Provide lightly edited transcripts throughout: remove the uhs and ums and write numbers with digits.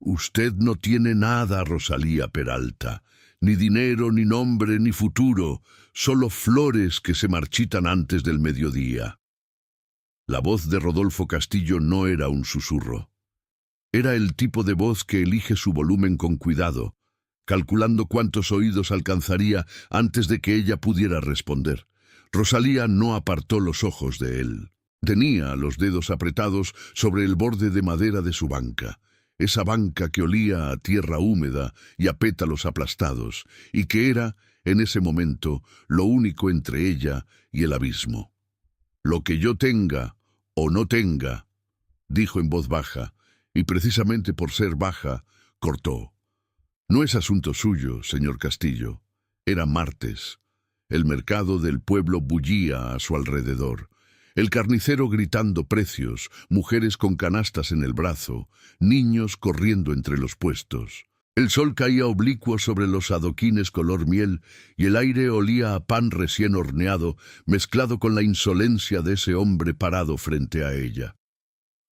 Usted no tiene nada, Rosalía Peralta, ni dinero, ni nombre, ni futuro, solo flores que se marchitan antes del mediodía. La voz de Rodolfo Castillo no era un susurro. Era el tipo de voz que elige su volumen con cuidado, calculando cuántos oídos alcanzaría antes de que ella pudiera responder. Rosalía no apartó los ojos de él. Tenía los dedos apretados sobre el borde de madera de su banca, esa banca que olía a tierra húmeda y a pétalos aplastados, y que era, en ese momento, lo único entre ella y el abismo. «Lo que yo tenga o no tenga», dijo en voz baja, y precisamente por ser baja, cortó. «No es asunto suyo, señor Castillo. Era martes. El mercado del pueblo bullía a su alrededor. El carnicero gritando precios, mujeres con canastas en el brazo, niños corriendo entre los puestos. El sol caía oblicuo sobre los adoquines color miel y el aire olía a pan recién horneado, mezclado con la insolencia de ese hombre parado frente a ella.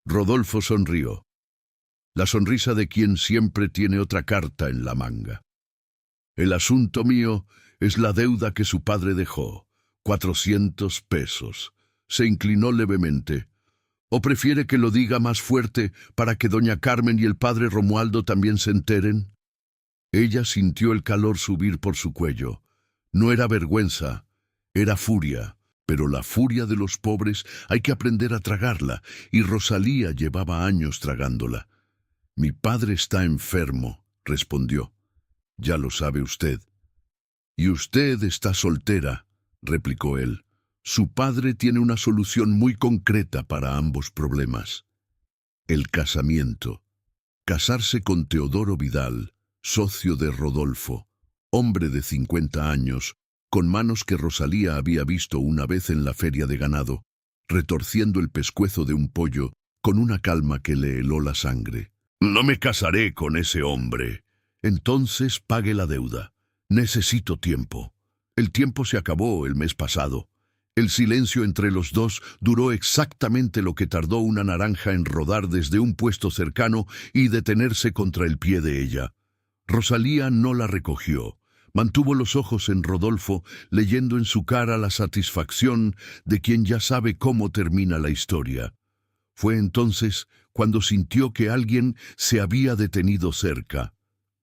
Rodolfo sonrió. La sonrisa de quien siempre tiene otra carta en la manga. «El asunto mío es la deuda que su padre dejó, 400 pesos. Se inclinó levemente. «¿O prefiere que lo diga más fuerte para que doña Carmen y el padre Romualdo también se enteren?» Ella sintió el calor subir por su cuello. No era vergüenza, era furia. Pero la furia de los pobres hay que aprender a tragarla, y Rosalía llevaba años tragándola. «Mi padre está enfermo», respondió. «Ya lo sabe usted». «Y usted está soltera», replicó él. «Su padre tiene una solución muy concreta para ambos problemas. El casamiento. Casarse con Teodoro Vidal, socio de Rodolfo, hombre de 50 años, con manos que Rosalía había visto una vez en la feria de ganado, retorciendo el pescuezo de un pollo con una calma que le heló la sangre. «No me casaré con ese hombre». «Entonces pague la deuda. Necesito tiempo». El tiempo se acabó el mes pasado. El silencio entre los dos duró exactamente lo que tardó una naranja en rodar desde un puesto cercano y detenerse contra el pie de ella. Rosalía no la recogió. Mantuvo los ojos en Rodolfo, leyendo en su cara la satisfacción de quien ya sabe cómo termina la historia. Fue entonces cuando sintió que alguien se había detenido cerca.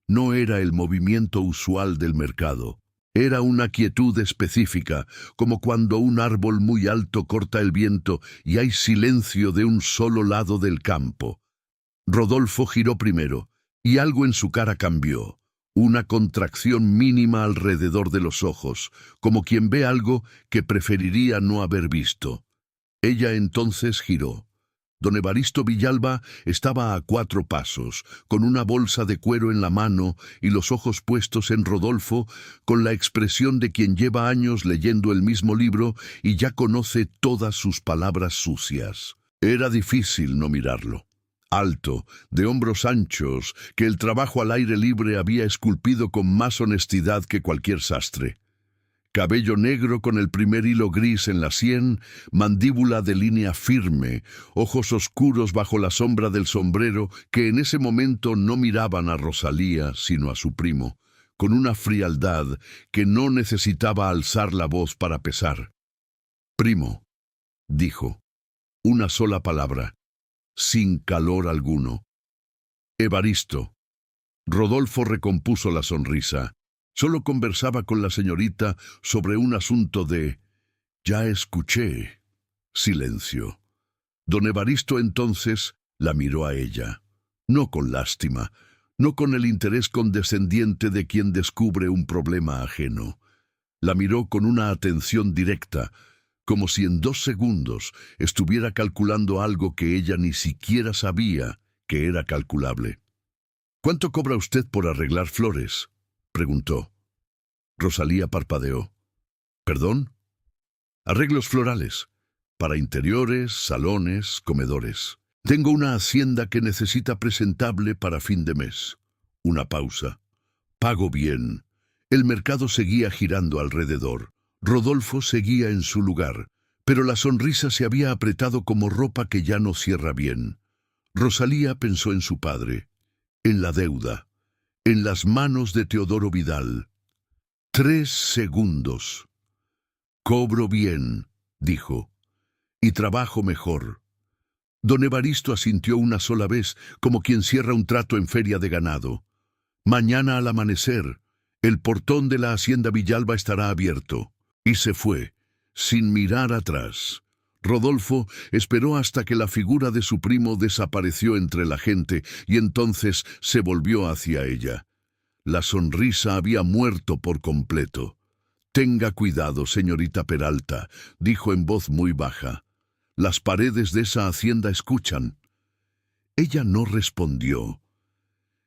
No era el movimiento usual del mercado. Era una quietud específica, como cuando un árbol muy alto corta el viento y hay silencio de un solo lado del campo. Rodolfo giró primero, y algo en su cara cambió. Una contracción mínima alrededor de los ojos, como quien ve algo que preferiría no haber visto. Ella entonces giró. Don Evaristo Villalba estaba a 4 pasos, con una bolsa de cuero en la mano y los ojos puestos en Rodolfo, con la expresión de quien lleva años leyendo el mismo libro y ya conoce todas sus palabras sucias. Era difícil no mirarlo. Alto, de hombros anchos, que el trabajo al aire libre había esculpido con más honestidad que cualquier sastre. Cabello negro con el primer hilo gris en la sien, mandíbula de línea firme, ojos oscuros bajo la sombra del sombrero que en ese momento no miraban a Rosalía sino a su primo, con una frialdad que no necesitaba alzar la voz para pesar. «Primo», dijo, una sola palabra, sin calor alguno. «Evaristo». Rodolfo recompuso la sonrisa. Solo conversaba con la señorita sobre un asunto de... «Ya escuché». Silencio. Don Evaristo entonces la miró a ella. No con lástima, no con el interés condescendiente de quien descubre un problema ajeno. La miró con una atención directa, como si en 2 segundos estuviera calculando algo que ella ni siquiera sabía que era calculable. «¿Cuánto cobra usted por arreglar flores?», preguntó. Rosalía parpadeó. «¿Perdón?» «Arreglos florales, para interiores, salones, comedores. Tengo una hacienda que necesita presentable para fin de mes». Una pausa. «Pago bien». El mercado seguía girando alrededor. Rodolfo seguía en su lugar, pero la sonrisa se había apretado como ropa que ya no cierra bien. Rosalía pensó en su padre. en la deuda, en las manos de Teodoro Vidal. 3 segundos. Cobro bien, dijo, y trabajo mejor. Don Evaristo asintió una sola vez, como quien cierra un trato en feria de ganado. Mañana al amanecer, el portón de la hacienda Villalba estará abierto. Y se fue, sin mirar atrás. Rodolfo esperó hasta que la figura de su primo desapareció entre la gente y entonces se volvió hacia ella. La sonrisa había muerto por completo. «Tenga cuidado, señorita Peralta», dijo en voz muy baja. «Las paredes de esa hacienda escuchan». Ella no respondió.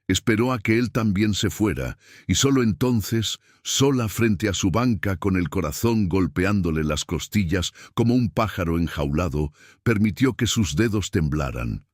Esperó a que él también se fuera, y solo entonces, sola frente a su banca con el corazón golpeándole las costillas como un pájaro enjaulado, permitió que sus dedos temblaran.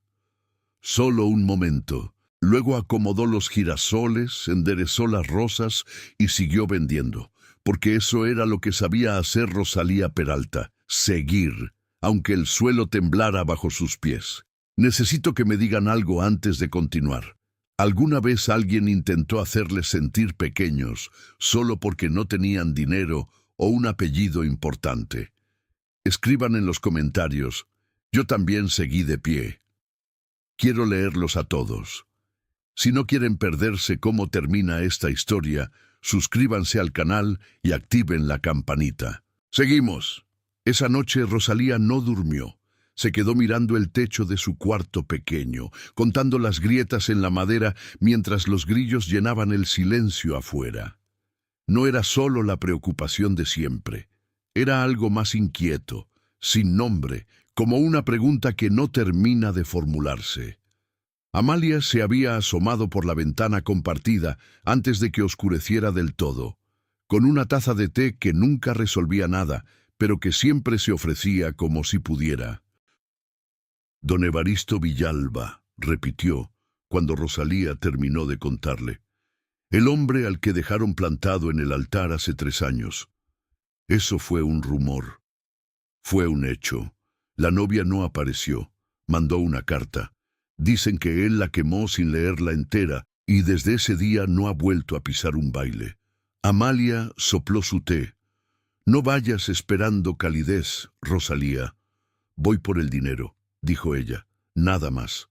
Solo un momento. Luego acomodó los girasoles, enderezó las rosas y siguió vendiendo, porque eso era lo que sabía hacer Rosalía Peralta, seguir, aunque el suelo temblara bajo sus pies. «Necesito que me digan algo antes de continuar. ¿Alguna vez alguien intentó hacerles sentir pequeños solo porque no tenían dinero o un apellido importante? Escriban en los comentarios. Yo también seguí de pie. Quiero leerlos a todos. Si no quieren perderse cómo termina esta historia, suscríbanse al canal y activen la campanita. Seguimos. Esa noche Rosalía no durmió. Se quedó mirando el techo de su cuarto pequeño, contando las grietas en la madera mientras los grillos llenaban el silencio afuera. No era solo la preocupación de siempre. Era algo más inquieto, sin nombre, como una pregunta que no termina de formularse. Amalia se había asomado por la ventana compartida antes de que oscureciera del todo, con una taza de té que nunca resolvía nada, pero que siempre se ofrecía como si pudiera. «Don Evaristo Villalba», repitió, cuando Rosalía terminó de contarle. «El hombre al que dejaron plantado en el altar hace 3 años. Eso fue un rumor. Fue un hecho. La novia no apareció. Mandó una carta. Dicen que él la quemó sin leerla entera y desde ese día no ha vuelto a pisar un baile». Amalia sopló su té. «No vayas esperando calidez, Rosalía. Voy por el dinero», dijo ella, «nada más».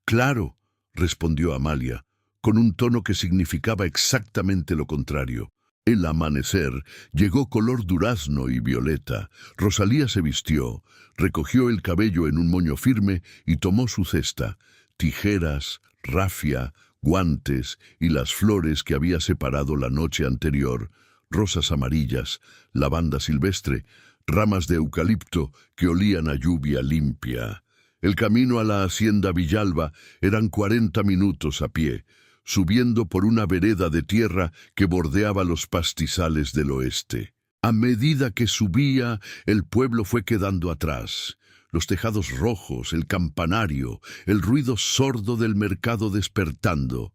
«Claro», respondió Amalia, con un tono que significaba exactamente lo contrario. El amanecer llegó color durazno y violeta. Rosalía se vistió, recogió el cabello en un moño firme y tomó su cesta, tijeras, rafia, guantes y las flores que había separado la noche anterior, rosas amarillas, lavanda silvestre, ramas de eucalipto que olían a lluvia limpia. El camino a la hacienda Villalba eran 40 minutos a pie, subiendo por una vereda de tierra que bordeaba los pastizales del oeste. A medida que subía, el pueblo fue quedando atrás. Los tejados rojos, el campanario, el ruido sordo del mercado despertando,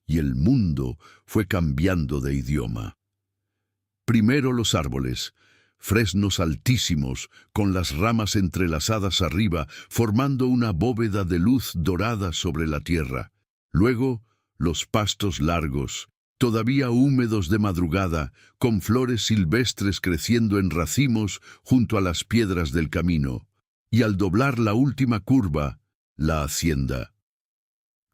y el mundo fue cambiando de idioma. Primero los árboles, fresnos altísimos, con las ramas entrelazadas arriba, formando una bóveda de luz dorada sobre la tierra. Luego, los pastos largos, todavía húmedos de madrugada, con flores silvestres creciendo en racimos junto a las piedras del camino. Y al doblar la última curva, la hacienda.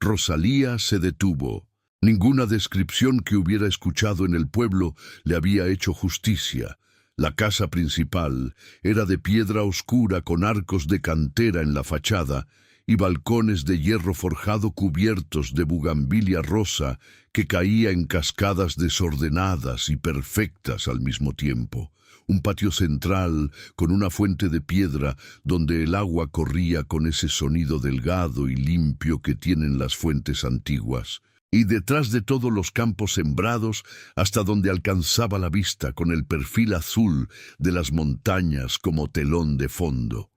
Rosalía se detuvo. Ninguna descripción que hubiera escuchado en el pueblo le había hecho justicia. La casa principal era de piedra oscura con arcos de cantera en la fachada y balcones de hierro forjado cubiertos de bugambilia rosa que caía en cascadas desordenadas y perfectas al mismo tiempo. Un patio central con una fuente de piedra donde el agua corría con ese sonido delgado y limpio que tienen las fuentes antiguas. Y detrás de todos los campos sembrados hasta donde alcanzaba la vista con el perfil azul de las montañas como telón de fondo.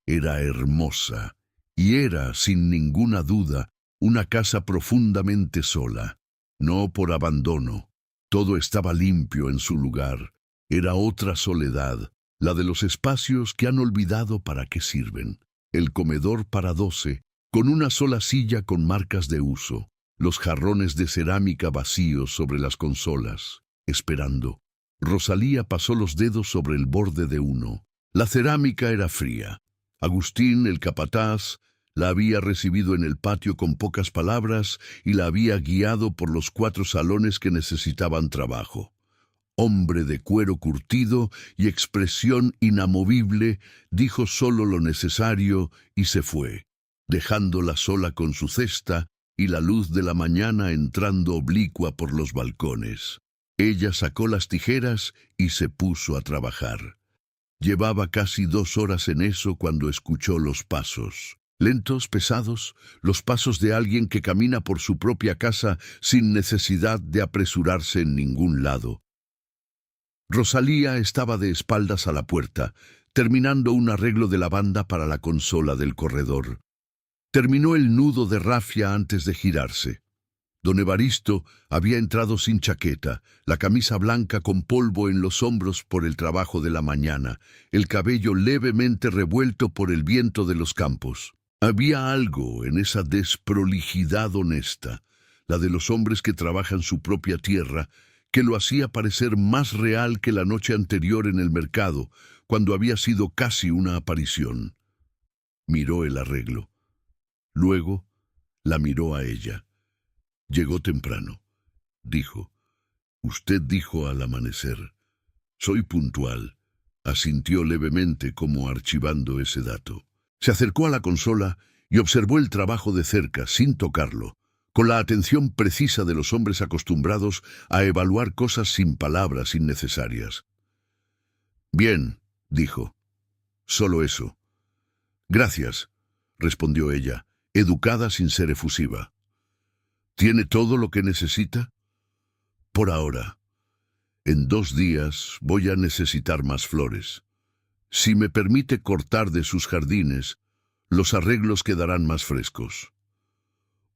Era hermosa, y era, sin ninguna duda, una casa profundamente sola, no por abandono. Todo estaba limpio en su lugar. Era otra soledad, la de los espacios que han olvidado para qué sirven. El comedor para 12, con una sola silla con marcas de uso. los jarrones de cerámica vacíos sobre las consolas, esperando. Rosalía pasó los dedos sobre el borde de uno. La cerámica era fría. Agustín, el capataz, la había recibido en el patio con pocas palabras y la había guiado por los 4 salones que necesitaban trabajo. Hombre de cuero curtido y expresión inamovible, dijo solo lo necesario y se fue, dejándola sola con su cesta y la luz de la mañana entrando oblicua por los balcones. Ella sacó las tijeras y se puso a trabajar. Llevaba casi 2 horas en eso cuando escuchó los pasos. Lentos, pesados, los pasos de alguien que camina por su propia casa sin necesidad de apresurarse en ningún lado. Rosalía estaba de espaldas a la puerta, terminando un arreglo de lavanda para la consola del corredor. Terminó el nudo de rafia antes de girarse. Don Evaristo había entrado sin chaqueta, la camisa blanca con polvo en los hombros por el trabajo de la mañana, el cabello levemente revuelto por el viento de los campos. Había algo en esa desprolijidad honesta, la de los hombres que trabajan su propia tierra, que lo hacía parecer más real que la noche anterior en el mercado, cuando había sido casi una aparición. Miró el arreglo. Luego la miró a ella. Llegó temprano. Dijo: «Usted dijo al amanecer». «Soy puntual», asintió levemente como archivando ese dato. Se acercó a la consola y observó el trabajo de cerca, sin tocarlo, con la atención precisa de los hombres acostumbrados a evaluar cosas sin palabras innecesarias. «Bien», dijo. «Solo eso». «Gracias», respondió ella, educada sin ser efusiva. «¿Tiene todo lo que necesita?» «Por ahora. En 2 días voy a necesitar más flores. Si me permite cortar de sus jardines, los arreglos quedarán más frescos».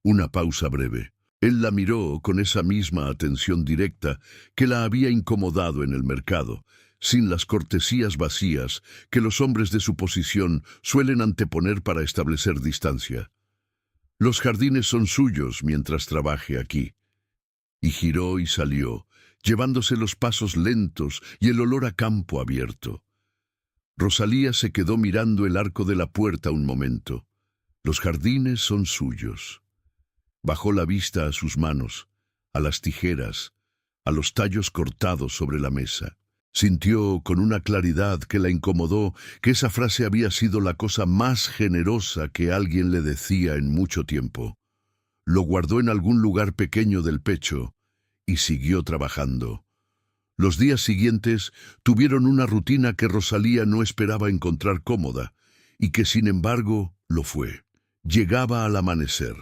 Una pausa breve. Él la miró con esa misma atención directa que la había incomodado en el mercado, sin las cortesías vacías que los hombres de su posición suelen anteponer para establecer distancia. «Los jardines son suyos mientras trabaje aquí». Y giró y salió, llevándose los pasos lentos y el olor a campo abierto. Rosalía se quedó mirando el arco de la puerta un momento. Los jardines son suyos. Bajó la vista a sus manos, a las tijeras, a los tallos cortados sobre la mesa. Sintió con una claridad que la incomodó que esa frase había sido la cosa más generosa que alguien le decía en mucho tiempo. Lo guardó en algún lugar pequeño del pecho y siguió trabajando. Los días siguientes tuvieron una rutina que Rosalía no esperaba encontrar cómoda y que sin embargo lo fue. Llegaba al amanecer.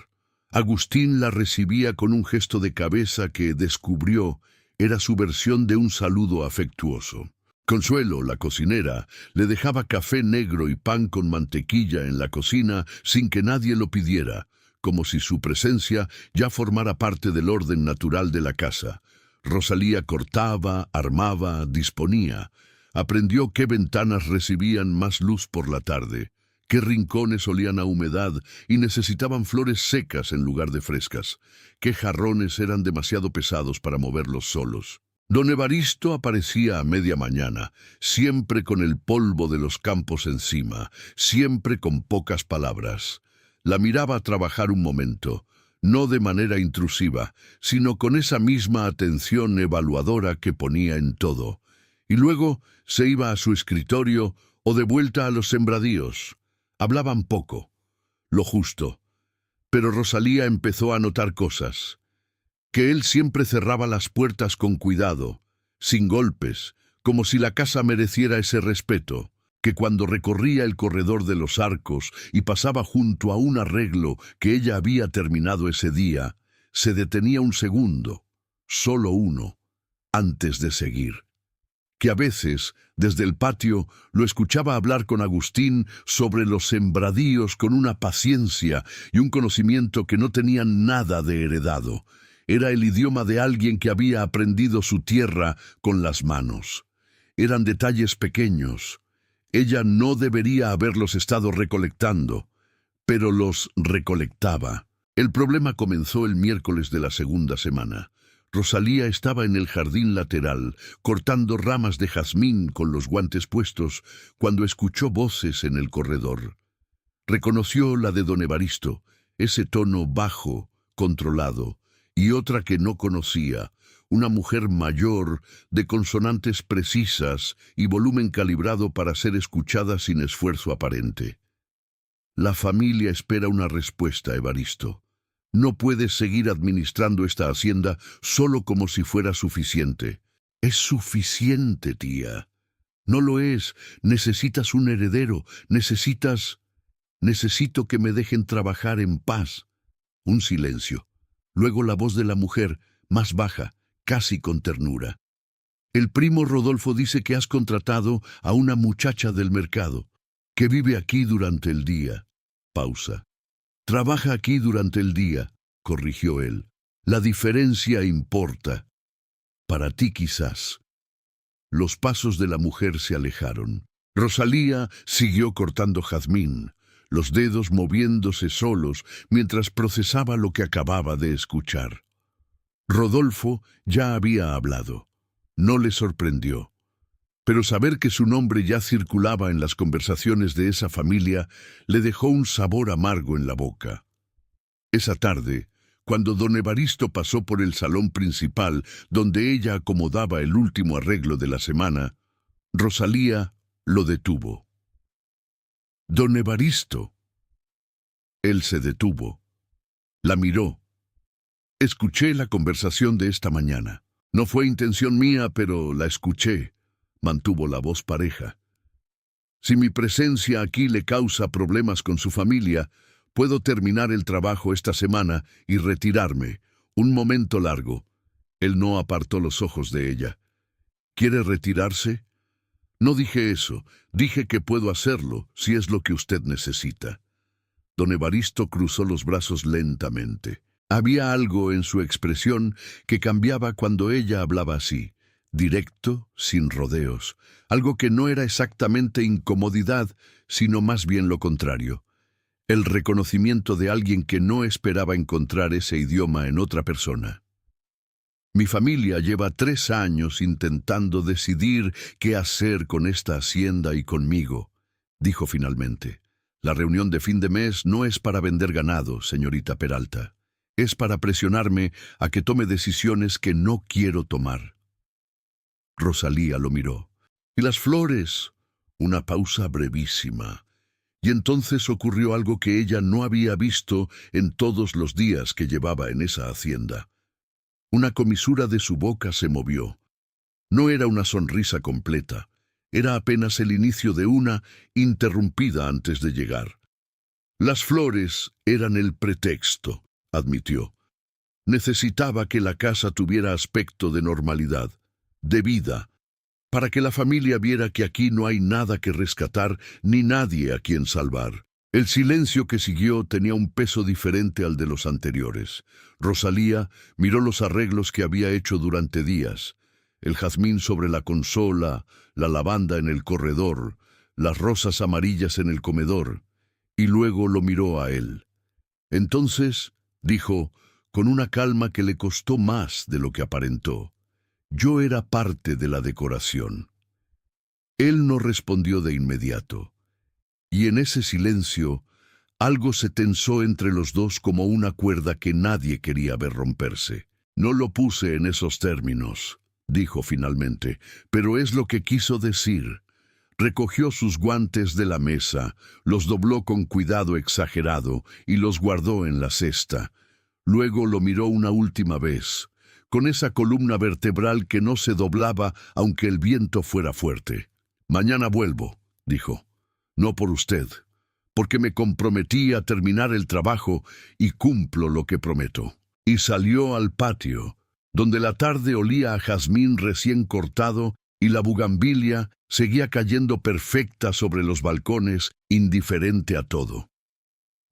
Agustín la recibía con un gesto de cabeza que descubrió era su versión de un saludo afectuoso. Consuelo, la cocinera, le dejaba café negro y pan con mantequilla en la cocina sin que nadie lo pidiera, como si su presencia ya formara parte del orden natural de la casa. Rosalía cortaba, armaba, disponía. Aprendió qué ventanas recibían más luz por la tarde, qué rincones olían a humedad y necesitaban flores secas en lugar de frescas, qué jarrones eran demasiado pesados para moverlos solos. Don Evaristo aparecía a media mañana, siempre con el polvo de los campos encima, siempre con pocas palabras. La miraba trabajar un momento, no de manera intrusiva, sino con esa misma atención evaluadora que ponía en todo, y luego se iba a su escritorio o de vuelta a los sembradíos. Hablaban poco, lo justo, pero Rosalía empezó a notar cosas. Que él siempre cerraba las puertas con cuidado, sin golpes, como si la casa mereciera ese respeto. Que cuando recorría el corredor de los arcos y pasaba junto a un arreglo que ella había terminado ese día, se detenía un segundo, solo uno, antes de seguir. Que a veces, desde el patio, lo escuchaba hablar con Agustín sobre los sembradíos con una paciencia y un conocimiento que no tenían nada de heredado. Era el idioma de alguien que había aprendido su tierra con las manos. Eran detalles pequeños. Ella no debería haberlos estado recolectando, pero los recolectaba. El problema comenzó el miércoles de la segunda semana. Rosalía estaba en el jardín lateral, cortando ramas de jazmín con los guantes puestos, cuando escuchó voces en el corredor. Reconoció la de don Evaristo, ese tono bajo, controlado, y otra que no conocía, una mujer mayor, de consonantes precisas y volumen calibrado para ser escuchada sin esfuerzo aparente. La familia espera una respuesta, Evaristo. No puedes seguir administrando esta hacienda solo como si fuera suficiente. Es suficiente, tía. No lo es. Necesitas un heredero. Necesito que me dejen trabajar en paz. Un silencio. Luego la voz de la mujer, más baja, casi con ternura. El primo Rodolfo dice que has contratado a una muchacha del mercado, que vive aquí durante el día. Pausa. Trabaja aquí durante el día, corrigió él. La diferencia importa. Para ti quizás. Los pasos de la mujer se alejaron. Rosalía siguió cortando jazmín, los dedos moviéndose solos mientras procesaba lo que acababa de escuchar. Rodolfo ya había hablado. No le sorprendió. Pero saber que su nombre ya circulaba en las conversaciones de esa familia le dejó un sabor amargo en la boca. Esa tarde, cuando don Evaristo pasó por el salón principal donde ella acomodaba el último arreglo de la semana, Rosalía lo detuvo. «Don Evaristo». Él se detuvo. La miró. «Escuché la conversación de esta mañana. No fue intención mía, pero la escuché», mantuvo la voz pareja. «Si mi presencia aquí le causa problemas con su familia, puedo terminar el trabajo esta semana y retirarme. Un momento largo». Él no apartó los ojos de ella. «¿Quiere retirarse?» «No dije eso. Dije que puedo hacerlo, si es lo que usted necesita». Don Evaristo cruzó los brazos lentamente. Había algo en su expresión que cambiaba cuando ella hablaba así, directo, sin rodeos, algo que no era exactamente incomodidad, sino más bien lo contrario. El reconocimiento de alguien que no esperaba encontrar ese idioma en otra persona. «Mi familia lleva 3 años intentando decidir qué hacer con esta hacienda y conmigo», dijo finalmente. «La reunión de fin de mes no es para vender ganado, señorita Peralta. Es para presionarme a que tome decisiones que no quiero tomar». Rosalía lo miró. «¿Y las flores?» Una pausa brevísima. Y entonces ocurrió algo que ella no había visto en todos los días que llevaba en esa hacienda. Una comisura de su boca se movió. No era una sonrisa completa. Era apenas el inicio de una interrumpida antes de llegar. «Las flores eran el pretexto», admitió. «Necesitaba que la casa tuviera aspecto de normalidad, de vida, para que la familia viera que aquí no hay nada que rescatar ni nadie a quien salvar». El silencio que siguió tenía un peso diferente al de los anteriores. Rosalía miró los arreglos que había hecho durante días. El jazmín sobre la consola, la lavanda en el corredor, las rosas amarillas en el comedor, y luego lo miró a él. Entonces, dijo, con una calma que le costó más de lo que aparentó, «Yo era parte de la decoración». Él no respondió de inmediato. Y en ese silencio, algo se tensó entre los dos como una cuerda que nadie quería ver romperse. «No lo puse en esos términos», dijo finalmente, «pero es lo que quiso decir». Recogió sus guantes de la mesa, los dobló con cuidado exagerado y los guardó en la cesta. Luego lo miró una última vez, con esa columna vertebral que no se doblaba aunque el viento fuera fuerte. «Mañana vuelvo», dijo. «No por usted, porque me comprometí a terminar el trabajo y cumplo lo que prometo». Y salió al patio, donde la tarde olía a jazmín recién cortado y la bugambilia seguía cayendo perfecta sobre los balcones, indiferente a todo.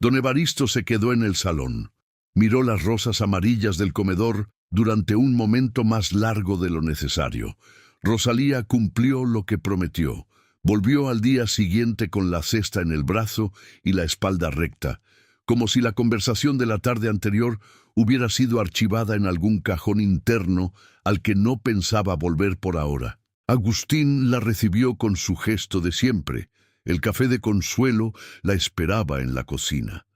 Don Evaristo se quedó en el salón. Miró las rosas amarillas del comedor durante un momento más largo de lo necesario. Rosalía cumplió lo que prometió. Volvió al día siguiente con la cesta en el brazo y la espalda recta, como si la conversación de la tarde anterior hubiera sido archivada en algún cajón interno al que no pensaba volver por ahora. Agustín la recibió con su gesto de siempre. El café de consuelo la esperaba en la cocina.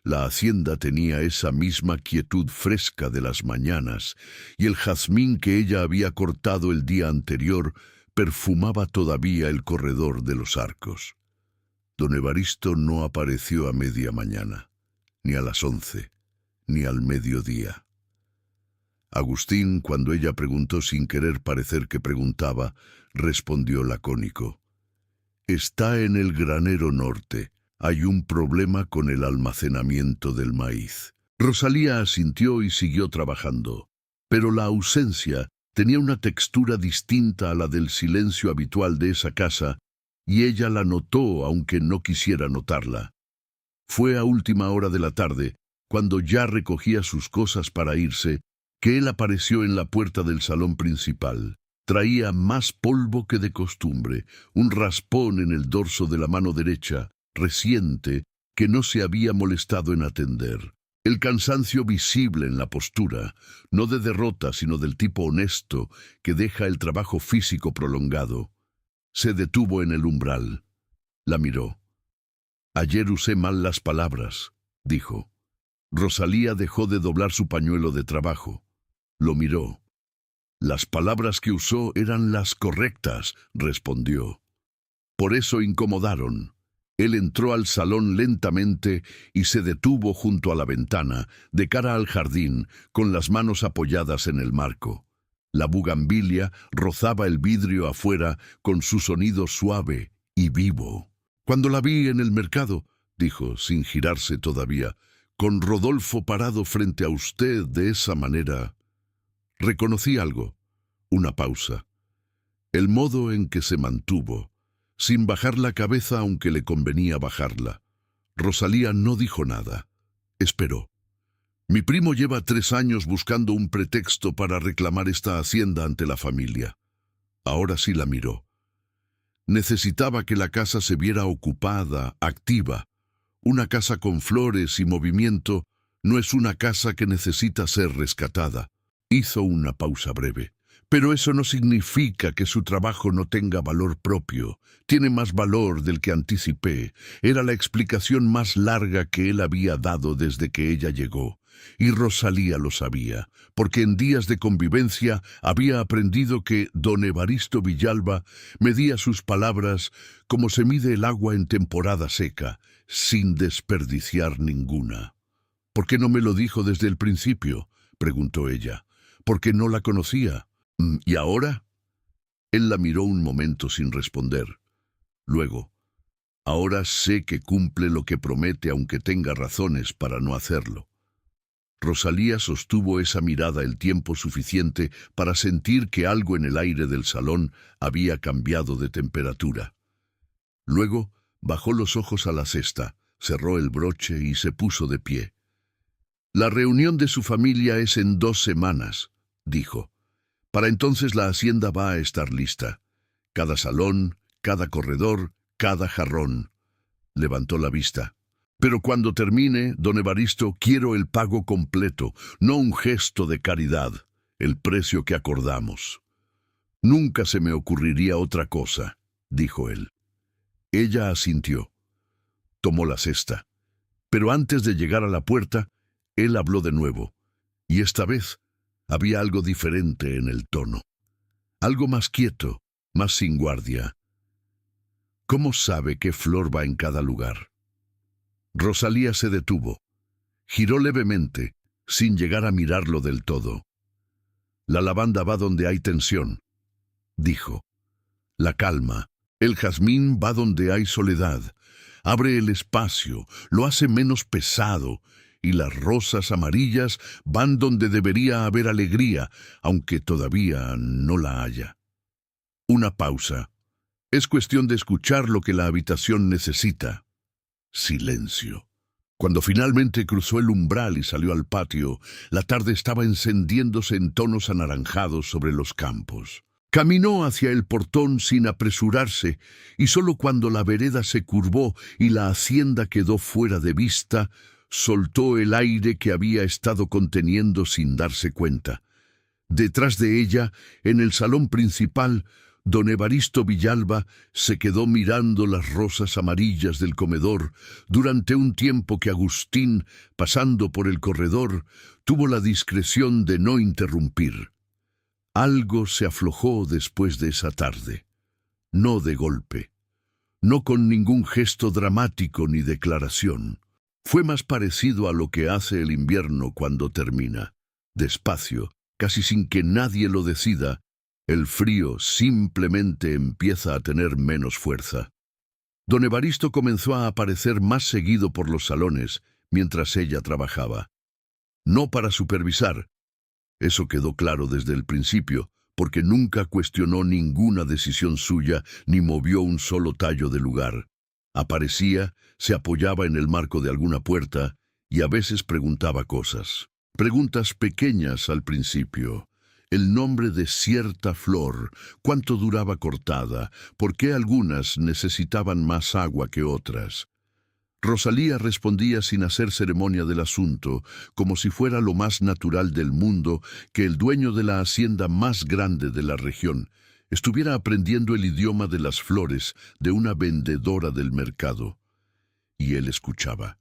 La hacienda tenía esa misma quietud fresca de las mañanas, y el jazmín que ella había cortado el día anterior perfumaba todavía el corredor de los arcos. Don Evaristo no apareció a media mañana, ni a las 11, ni al mediodía. Agustín, cuando ella preguntó sin querer parecer que preguntaba, respondió lacónico: «Está en el granero norte. Hay un problema con el almacenamiento del maíz». Rosalía asintió y siguió trabajando, pero la ausencia tenía una textura distinta a la del silencio habitual de esa casa, y ella la notó aunque no quisiera notarla. Fue a última hora de la tarde, cuando ya recogía sus cosas para irse, que él apareció en la puerta del salón principal. Traía más polvo que de costumbre, un raspón en el dorso de la mano derecha, reciente, que no se había molestado en atender. El cansancio visible en la postura, no de derrota sino del tipo honesto que deja el trabajo físico prolongado. Se detuvo en el umbral. La miró. «Ayer usé mal las palabras», dijo. Rosalía dejó de doblar su pañuelo de trabajo. Lo miró. «Las palabras que usó eran las correctas», respondió. «Por eso incomodaron». Él entró al salón lentamente y se detuvo junto a la ventana, de cara al jardín, con las manos apoyadas en el marco. La bugambilia rozaba el vidrio afuera con su sonido suave y vivo. «Cuando la vi en el mercado», dijo, sin girarse todavía, «con Rodolfo parado frente a usted de esa manera, reconocí algo». Una pausa. El modo en que se mantuvo, sin bajar la cabeza aunque le convenía bajarla. Rosalía no dijo nada. Esperó. «Mi primo lleva 3 años buscando un pretexto para reclamar esta hacienda ante la familia». Ahora sí la miró. Necesitaba que la casa se viera ocupada, activa. Una casa con flores y movimiento no es una casa que necesita ser rescatada. Hizo una pausa breve. «Pero eso no significa que su trabajo no tenga valor propio. Tiene más valor del que anticipé». Era la explicación más larga que él había dado desde que ella llegó. Y Rosalía lo sabía, porque en días de convivencia había aprendido que don Evaristo Villalba medía sus palabras como se mide el agua en temporada seca, sin desperdiciar ninguna. «¿Por qué no me lo dijo desde el principio?», preguntó ella. «Porque no la conocía». «¿Y ahora?». Él la miró un momento sin responder. Luego: «Ahora sé que cumple lo que promete aunque tenga razones para no hacerlo». Rosalía sostuvo esa mirada el tiempo suficiente para sentir que algo en el aire del salón había cambiado de temperatura. Luego bajó los ojos a la cesta, cerró el broche y se puso de pie. «La reunión de su familia es en 2 semanas», dijo. «Para entonces la hacienda va a estar lista. Cada salón, cada corredor, cada jarrón». Levantó la vista. «Pero cuando termine, don Evaristo, quiero el pago completo, no un gesto de caridad, el precio que acordamos». «Nunca se me ocurriría otra cosa», dijo él. Ella asintió. Tomó la cesta. Pero antes de llegar a la puerta, él habló de nuevo, y esta vez había algo diferente en el tono. Algo más quieto, más sin guardia. «¿Cómo sabe qué flor va en cada lugar?». Rosalía se detuvo. Giró levemente, sin llegar a mirarlo del todo. «La lavanda va donde hay tensión», dijo. «La calma. El jazmín va donde hay soledad. Abre el espacio, lo hace menos pesado. Y las rosas amarillas van donde debería haber alegría, aunque todavía no la haya». Una pausa. «Es cuestión de escuchar lo que la habitación necesita». Silencio. Cuando finalmente cruzó el umbral y salió al patio, la tarde estaba encendiéndose en tonos anaranjados sobre los campos. Caminó hacia el portón sin apresurarse, y solo cuando la vereda se curvó y la hacienda quedó fuera de vista, soltó el aire que había estado conteniendo sin darse cuenta. Detrás de ella, en el salón principal, don Evaristo Villalba se quedó mirando las rosas amarillas del comedor durante un tiempo que Agustín, pasando por el corredor, tuvo la discreción de no interrumpir. Algo se aflojó después de esa tarde. No de golpe. No con ningún gesto dramático ni declaración. Fue más parecido a lo que hace el invierno cuando termina. Despacio, casi sin que nadie lo decida, el frío simplemente empieza a tener menos fuerza. Don Evaristo comenzó a aparecer más seguido por los salones mientras ella trabajaba. No para supervisar. Eso quedó claro desde el principio, porque nunca cuestionó ninguna decisión suya ni movió un solo tallo del lugar. Aparecía, se apoyaba en el marco de alguna puerta y a veces preguntaba cosas. Preguntas pequeñas al principio. El nombre de cierta flor, cuánto duraba cortada, por qué algunas necesitaban más agua que otras. Rosalía respondía sin hacer ceremonia del asunto, como si fuera lo más natural del mundo que el dueño de la hacienda más grande de la región estuviera aprendiendo el idioma de las flores de una vendedora del mercado. Y él escuchaba,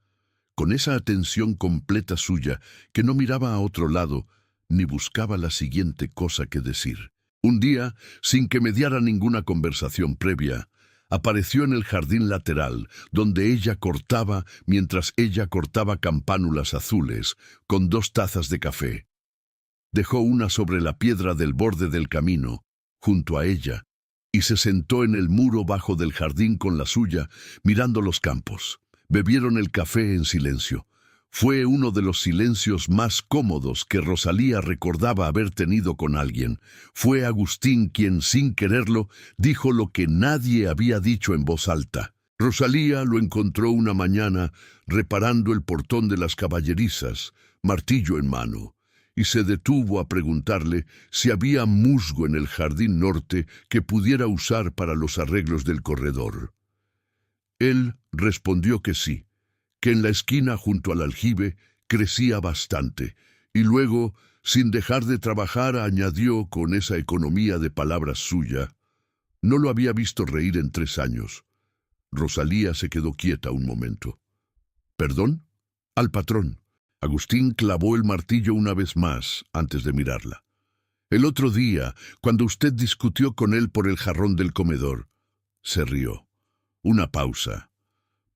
con esa atención completa suya, que no miraba a otro lado, ni buscaba la siguiente cosa que decir. Un día, sin que mediara ninguna conversación previa, apareció en el jardín lateral, donde ella cortaba mientras ella cortaba campánulas azules, con 2 tazas de café. Dejó una sobre la piedra del borde del camino, junto a ella, y se sentó en el muro bajo del jardín con la suya, mirando los campos. Bebieron el café en silencio. Fue uno de los silencios más cómodos que Rosalía recordaba haber tenido con alguien. Fue Agustín quien, sin quererlo, dijo lo que nadie había dicho en voz alta. Rosalía lo encontró una mañana reparando el portón de las caballerizas, martillo en mano, y se detuvo a preguntarle si había musgo en el jardín norte que pudiera usar para los arreglos del corredor. Él respondió que sí, que en la esquina junto al aljibe crecía bastante, y luego, sin dejar de trabajar, añadió con esa economía de palabras suya: no lo había visto reír en 3 años. Rosalía se quedó quieta un momento. ¿Perdón? Al patrón. Agustín clavó el martillo una vez más antes de mirarla. El otro día, cuando usted discutió con él por el jarrón del comedor. Se rió. Una pausa.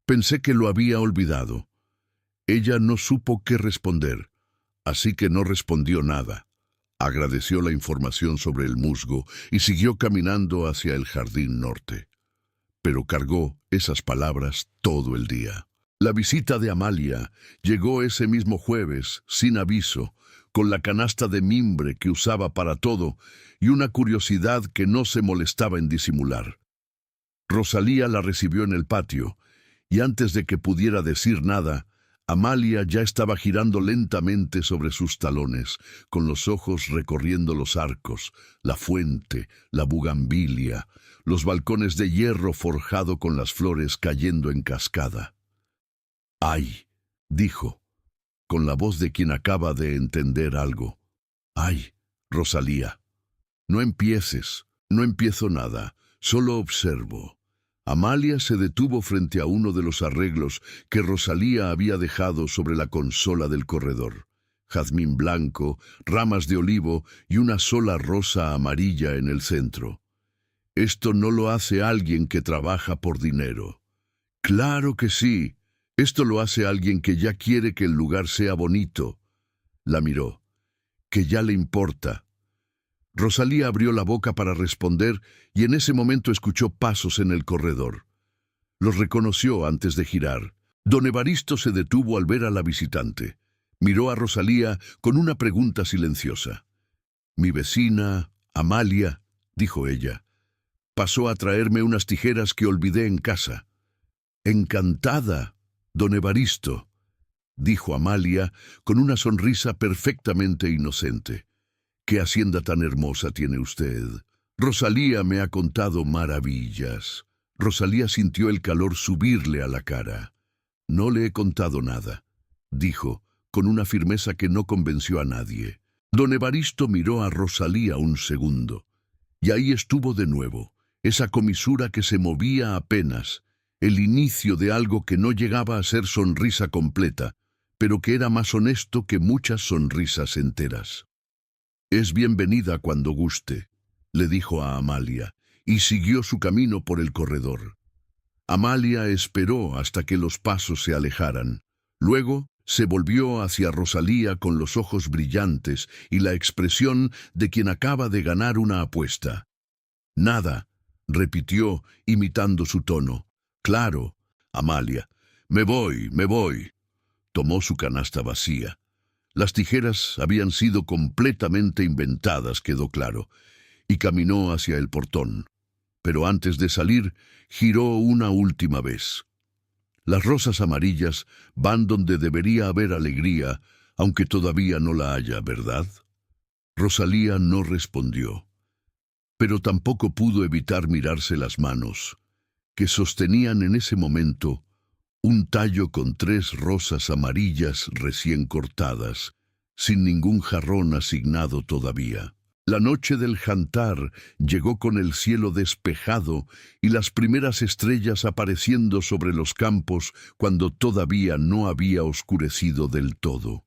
Pensé que lo había olvidado. Ella no supo qué responder, así que no respondió nada. Agradeció la información sobre el musgo y siguió caminando hacia el jardín norte. Pero cargó esas palabras todo el día. La visita de Amalia llegó ese mismo jueves, sin aviso, con la canasta de mimbre que usaba para todo y una curiosidad que no se molestaba en disimular. Rosalía la recibió en el patio, y antes de que pudiera decir nada, Amalia ya estaba girando lentamente sobre sus talones, con los ojos recorriendo los arcos, la fuente, la bugambilia, los balcones de hierro forjado con las flores cayendo en cascada. «Ay», dijo, con la voz de quien acaba de entender algo. «Ay, Rosalía, no empieces, no empiezo nada, solo observo». Amalia se detuvo frente a uno de los arreglos que Rosalía había dejado sobre la consola del corredor. Jazmín blanco, ramas de olivo y una sola rosa amarilla en el centro. Esto no lo hace alguien que trabaja por dinero. Claro que sí. Esto lo hace alguien que ya quiere que el lugar sea bonito. La miró. Que ya le importa. Rosalía abrió la boca para responder y en ese momento escuchó pasos en el corredor. Los reconoció antes de girar. Don Evaristo se detuvo al ver a la visitante. Miró a Rosalía con una pregunta silenciosa. «Mi vecina, Amalia», dijo ella, «pasó a traerme unas tijeras que olvidé en casa». «Encantada, don Evaristo», dijo Amalia con una sonrisa perfectamente inocente. «¿Qué hacienda tan hermosa tiene usted? Rosalía me ha contado maravillas». Rosalía sintió el calor subirle a la cara. «No le he contado nada». dijo, con una firmeza que no convenció a nadie. Don Evaristo miró a Rosalía un segundo, y ahí estuvo de nuevo, esa comisura que se movía apenas, el inicio de algo que no llegaba a ser sonrisa completa, pero que era más honesto que muchas sonrisas enteras. «Es bienvenida cuando guste», le dijo a Amalia, y siguió su camino por el corredor. Amalia esperó hasta que los pasos se alejaran. Luego se volvió hacia Rosalía con los ojos brillantes y la expresión de quien acaba de ganar una apuesta. «Nada», repitió, imitando su tono. «Claro, Amalia. Me voy, me voy». Tomó su canasta vacía. Las tijeras habían sido completamente inventadas, quedó claro, y caminó hacia el portón. Pero antes de salir, giró una última vez. Las rosas amarillas van donde debería haber alegría, aunque todavía no la haya, ¿verdad? Rosalía no respondió, pero tampoco pudo evitar mirarse las manos, que sostenían en ese momento un tallo con 3 rosas amarillas recién cortadas, sin ningún jarrón asignado todavía. La noche del jantar llegó con el cielo despejado y las primeras estrellas apareciendo sobre los campos cuando todavía no había oscurecido del todo.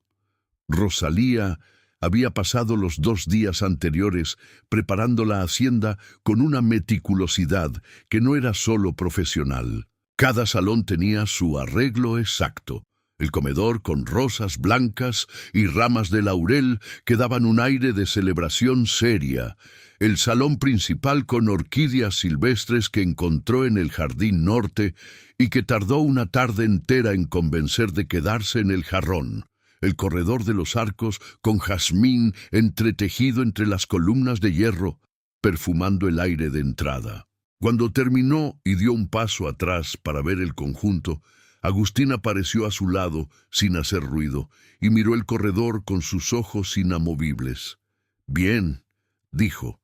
Rosalía había pasado los 2 días anteriores preparando la hacienda con una meticulosidad que no era solo profesional. Cada salón tenía su arreglo exacto. El comedor con rosas blancas y ramas de laurel que daban un aire de celebración seria. El salón principal con orquídeas silvestres que encontró en el jardín norte y que tardó una tarde entera en convencer de quedarse en el jarrón. El corredor de los arcos con jazmín entretejido entre las columnas de hierro, perfumando el aire de entrada. Cuando terminó y dio un paso atrás para ver el conjunto, Agustín apareció a su lado, sin hacer ruido, y miró el corredor con sus ojos inamovibles. «Bien», dijo.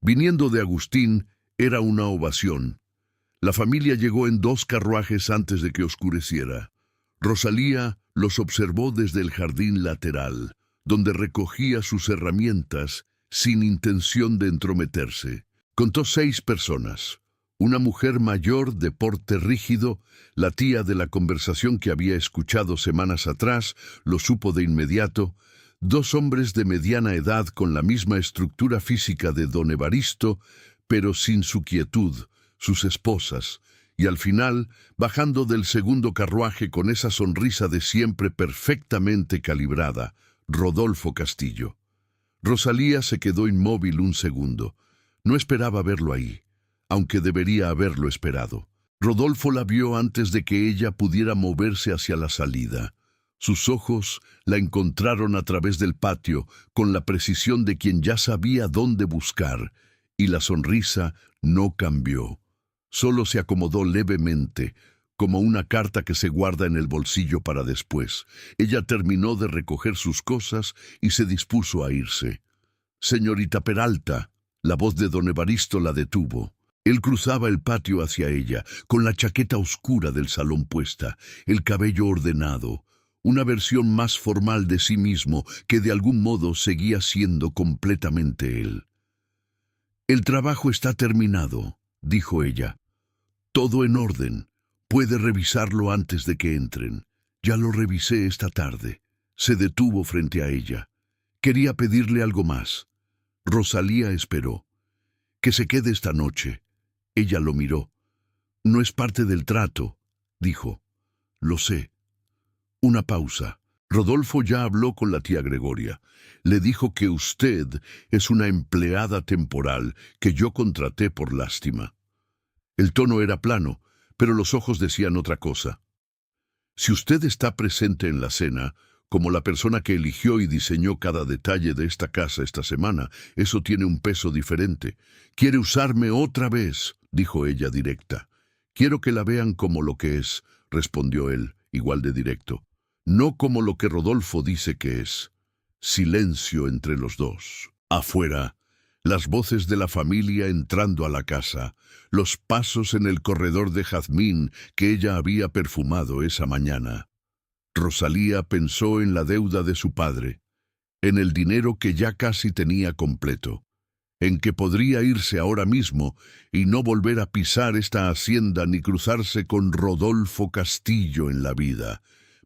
Viniendo de Agustín, era una ovación. La familia llegó en 2 carruajes antes de que oscureciera. Rosalía los observó desde el jardín lateral, donde recogía sus herramientas, sin intención de entrometerse. Contó 6 personas. Una mujer mayor de porte rígido, la tía de la conversación que había escuchado semanas atrás, lo supo de inmediato. 2 hombres de mediana edad con la misma estructura física de don Evaristo, pero sin su quietud, sus esposas, y al final, bajando del segundo carruaje con esa sonrisa de siempre perfectamente calibrada, Rodolfo Castillo. Rosalía se quedó inmóvil un segundo. No esperaba verlo ahí, aunque debería haberlo esperado. Rodolfo la vio antes de que ella pudiera moverse hacia la salida. Sus ojos la encontraron a través del patio con la precisión de quien ya sabía dónde buscar, y la sonrisa no cambió. Solo se acomodó levemente, como una carta que se guarda en el bolsillo para después. Ella terminó de recoger sus cosas y se dispuso a irse. «Señorita Peralta», la voz de don Evaristo la detuvo. Él cruzaba el patio hacia ella, con la chaqueta oscura del salón puesta, el cabello ordenado, una versión más formal de sí mismo que de algún modo seguía siendo completamente él. «El trabajo está terminado», dijo ella. «Todo en orden. Puede revisarlo antes de que entren. Ya lo revisé esta tarde». Se detuvo frente a ella. Quería pedirle algo más. Rosalía esperó. «Que se quede esta noche». Ella lo miró. «No es parte del trato», dijo. «Lo sé». Una pausa. Rodolfo ya habló con la tía Gregoria. Le dijo que usted es una empleada temporal que yo contraté por lástima. El tono era plano, pero los ojos decían otra cosa. «Si usted está presente en la cena, como la persona que eligió y diseñó cada detalle de esta casa esta semana, eso tiene un peso diferente. Quiere usarme otra vez», dijo ella directa. «Quiero que la vean como lo que es», respondió él, igual de directo. «No como lo que Rodolfo dice que es». Silencio entre los dos. Afuera, las voces de la familia entrando a la casa, los pasos en el corredor de jazmín que ella había perfumado esa mañana. Rosalía pensó en la deuda de su padre, en el dinero que ya casi tenía completo, en que podría irse ahora mismo y no volver a pisar esta hacienda ni cruzarse con Rodolfo Castillo en la vida.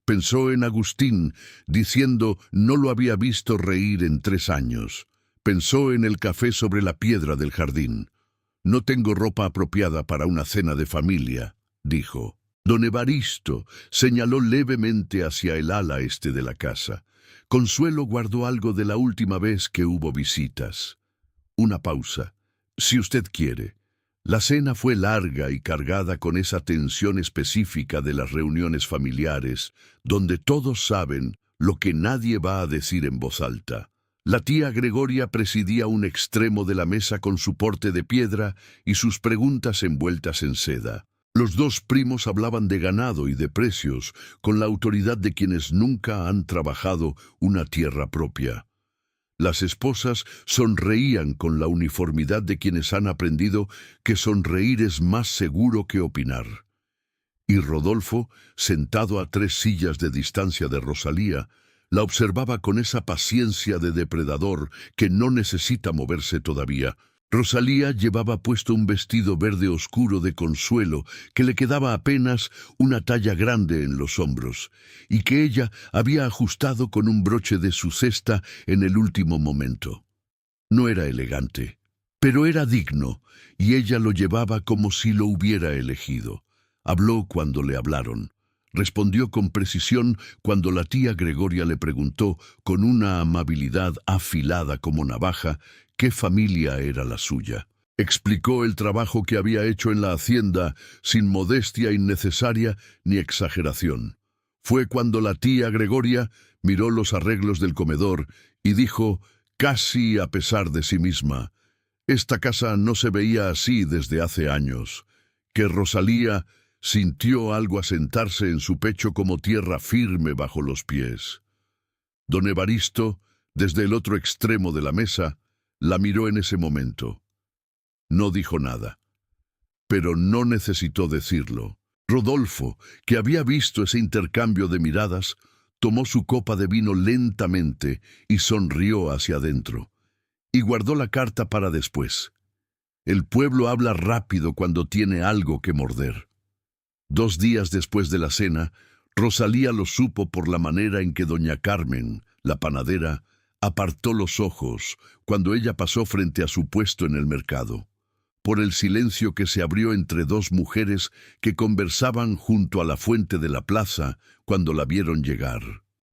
Pensó en Agustín, diciendo no lo había visto reír en 3 años. Pensó en el café sobre la piedra del jardín. No tengo ropa apropiada para una cena de familia, dijo. Don Evaristo señaló levemente hacia el ala este de la casa. Consuelo guardó algo de la última vez que hubo visitas. Una pausa. Si usted quiere. La cena fue larga y cargada con esa tensión específica de las reuniones familiares, donde todos saben lo que nadie va a decir en voz alta. La tía Gregoria presidía un extremo de la mesa con su porte de piedra y sus preguntas envueltas en seda. Los 2 primos hablaban de ganado y de precios, con la autoridad de quienes nunca han trabajado una tierra propia. Las esposas sonreían con la uniformidad de quienes han aprendido que sonreír es más seguro que opinar. Y Rodolfo, sentado a 3 sillas de distancia de Rosalía, la observaba con esa paciencia de depredador que no necesita moverse todavía. Rosalía llevaba puesto un vestido verde oscuro de Consuelo que le quedaba apenas una talla grande en los hombros y que ella había ajustado con un broche de su cesta en el último momento. No era elegante, pero era digno y ella lo llevaba como si lo hubiera elegido. Habló cuando le hablaron. Respondió con precisión cuando la tía Gregoria le preguntó, con una amabilidad afilada como navaja, qué familia era la suya. Explicó el trabajo que había hecho en la hacienda, sin modestia innecesaria ni exageración. Fue cuando la tía Gregoria miró los arreglos del comedor y dijo, casi a pesar de sí misma, esta casa no se veía así desde hace años, que Rosalía sintió algo asentarse en su pecho como tierra firme bajo los pies. Don Evaristo, desde el otro extremo de la mesa, la miró en ese momento. No dijo nada, pero no necesitó decirlo. Rodolfo, que había visto ese intercambio de miradas, tomó su copa de vino lentamente y sonrió hacia adentro, y guardó la carta para después. El pueblo habla rápido cuando tiene algo que morder. 2 días después de la cena, Rosalía lo supo por la manera en que doña Carmen, la panadera, apartó los ojos cuando ella pasó frente a su puesto en el mercado, por el silencio que se abrió entre 2 mujeres que conversaban junto a la fuente de la plaza cuando la vieron llegar,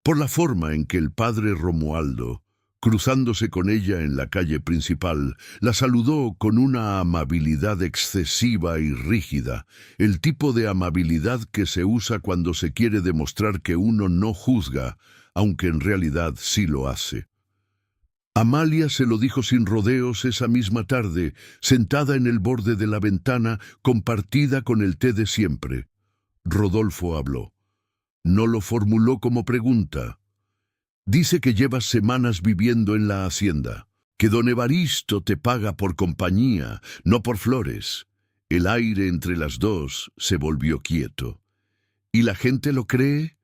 por la forma en que el padre Romualdo, cruzándose con ella en la calle principal, la saludó con una amabilidad excesiva y rígida, el tipo de amabilidad que se usa cuando se quiere demostrar que uno no juzga, aunque en realidad sí lo hace. Amalia se lo dijo sin rodeos esa misma tarde, sentada en el borde de la ventana, compartida con el té de siempre. Rodolfo habló. No lo formuló como pregunta. Dice que llevas semanas viviendo en la hacienda, que don Evaristo te paga por compañía, no por flores. El aire entre las 2 se volvió quieto. ¿Y la gente lo cree?,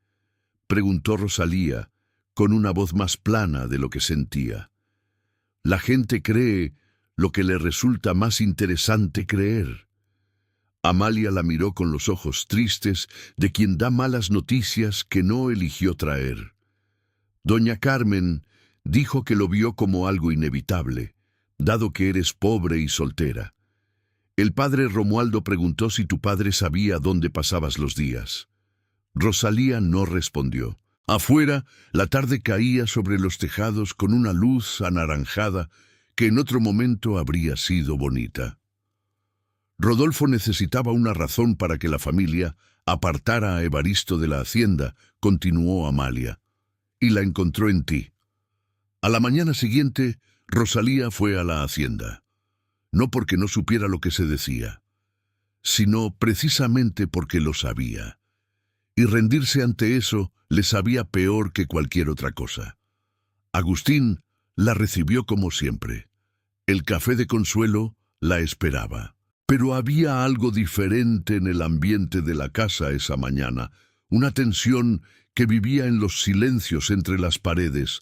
preguntó Rosalía, con una voz más plana de lo que sentía. La gente cree lo que le resulta más interesante creer. Amalia la miró con los ojos tristes de quien da malas noticias que no eligió traer. Doña Carmen dijo que lo vio como algo inevitable, dado que eres pobre y soltera. El padre Romualdo preguntó si tu padre sabía dónde pasabas los días. Rosalía no respondió. Afuera, la tarde caía sobre los tejados con una luz anaranjada que en otro momento habría sido bonita. Rodolfo necesitaba una razón para que la familia apartara a Evaristo de la hacienda, continuó Amalia, y la encontró en ti. A la mañana siguiente, Rosalía fue a la hacienda, no porque no supiera lo que se decía, sino precisamente porque lo sabía. Y rendirse ante eso le sabía peor que cualquier otra cosa. Agustín la recibió como siempre. El café de Consuelo la esperaba. Pero había algo diferente en el ambiente de la casa esa mañana, una tensión que vivía en los silencios entre las paredes,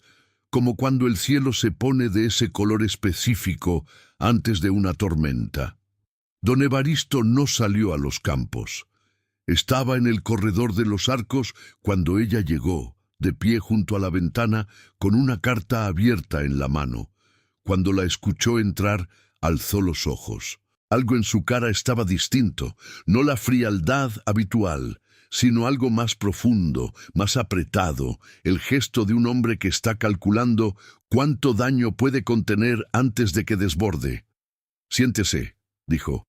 como cuando el cielo se pone de ese color específico antes de una tormenta. Don Evaristo no salió a los campos. Estaba en el corredor de los arcos cuando ella llegó, de pie junto a la ventana, con una carta abierta en la mano. Cuando la escuchó entrar, alzó los ojos. Algo en su cara estaba distinto, no la frialdad habitual, sino algo más profundo, más apretado, el gesto de un hombre que está calculando cuánto daño puede contener antes de que desborde. «Siéntese», dijo.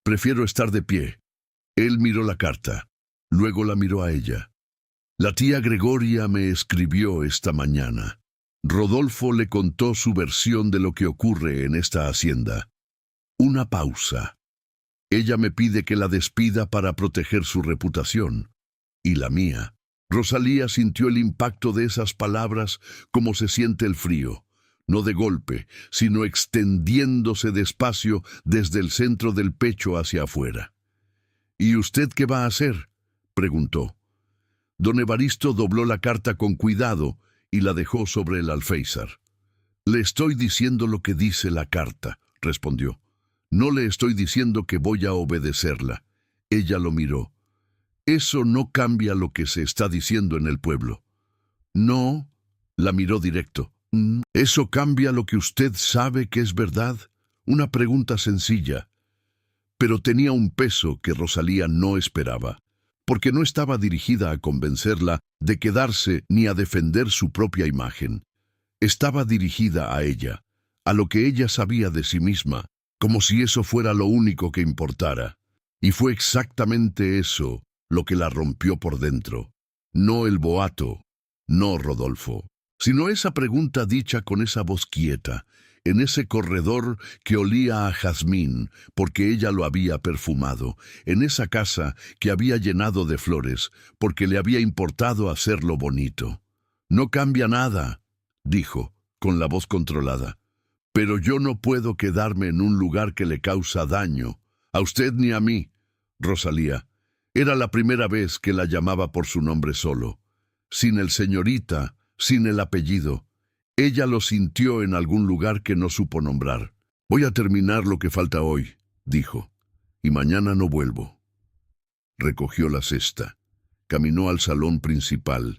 «Prefiero estar de pie». Él miró la carta, luego la miró a ella. «La tía Gregoria me escribió esta mañana». Rodolfo le contó su versión de lo que ocurre en esta hacienda. Una pausa. «Ella me pide que la despida para proteger su reputación. Y la mía». Rosalía sintió el impacto de esas palabras como se siente el frío, no de golpe, sino extendiéndose despacio desde el centro del pecho hacia afuera. «¿Y usted qué va a hacer?», preguntó. Don Evaristo dobló la carta con cuidado y la dejó sobre el alféizar. «Le estoy diciendo lo que dice la carta», respondió. «No le estoy diciendo que voy a obedecerla». Ella lo miró. «Eso no cambia lo que se está diciendo en el pueblo». «No», la miró directo. «¿Eso cambia lo que usted sabe que es verdad?» Una pregunta sencilla, pero tenía un peso que Rosalía no esperaba, porque no estaba dirigida a convencerla de quedarse ni a defender su propia imagen. Estaba dirigida a ella, a lo que ella sabía de sí misma, como si eso fuera lo único que importara. Y fue exactamente eso lo que la rompió por dentro. No el boato, no Rodolfo, sino esa pregunta dicha con esa voz quieta, en ese corredor que olía a jazmín, porque ella lo había perfumado, en esa casa que había llenado de flores, porque le había importado hacerlo bonito. «No cambia nada», dijo, con la voz controlada. «Pero yo no puedo quedarme en un lugar que le causa daño, a usted ni a mí». Rosalía. Era la primera vez que la llamaba por su nombre solo, sin el señorita, sin el apellido. Ella lo sintió en algún lugar que no supo nombrar. «Voy a terminar lo que falta hoy», dijo, «y mañana no vuelvo». Recogió la cesta, caminó al salón principal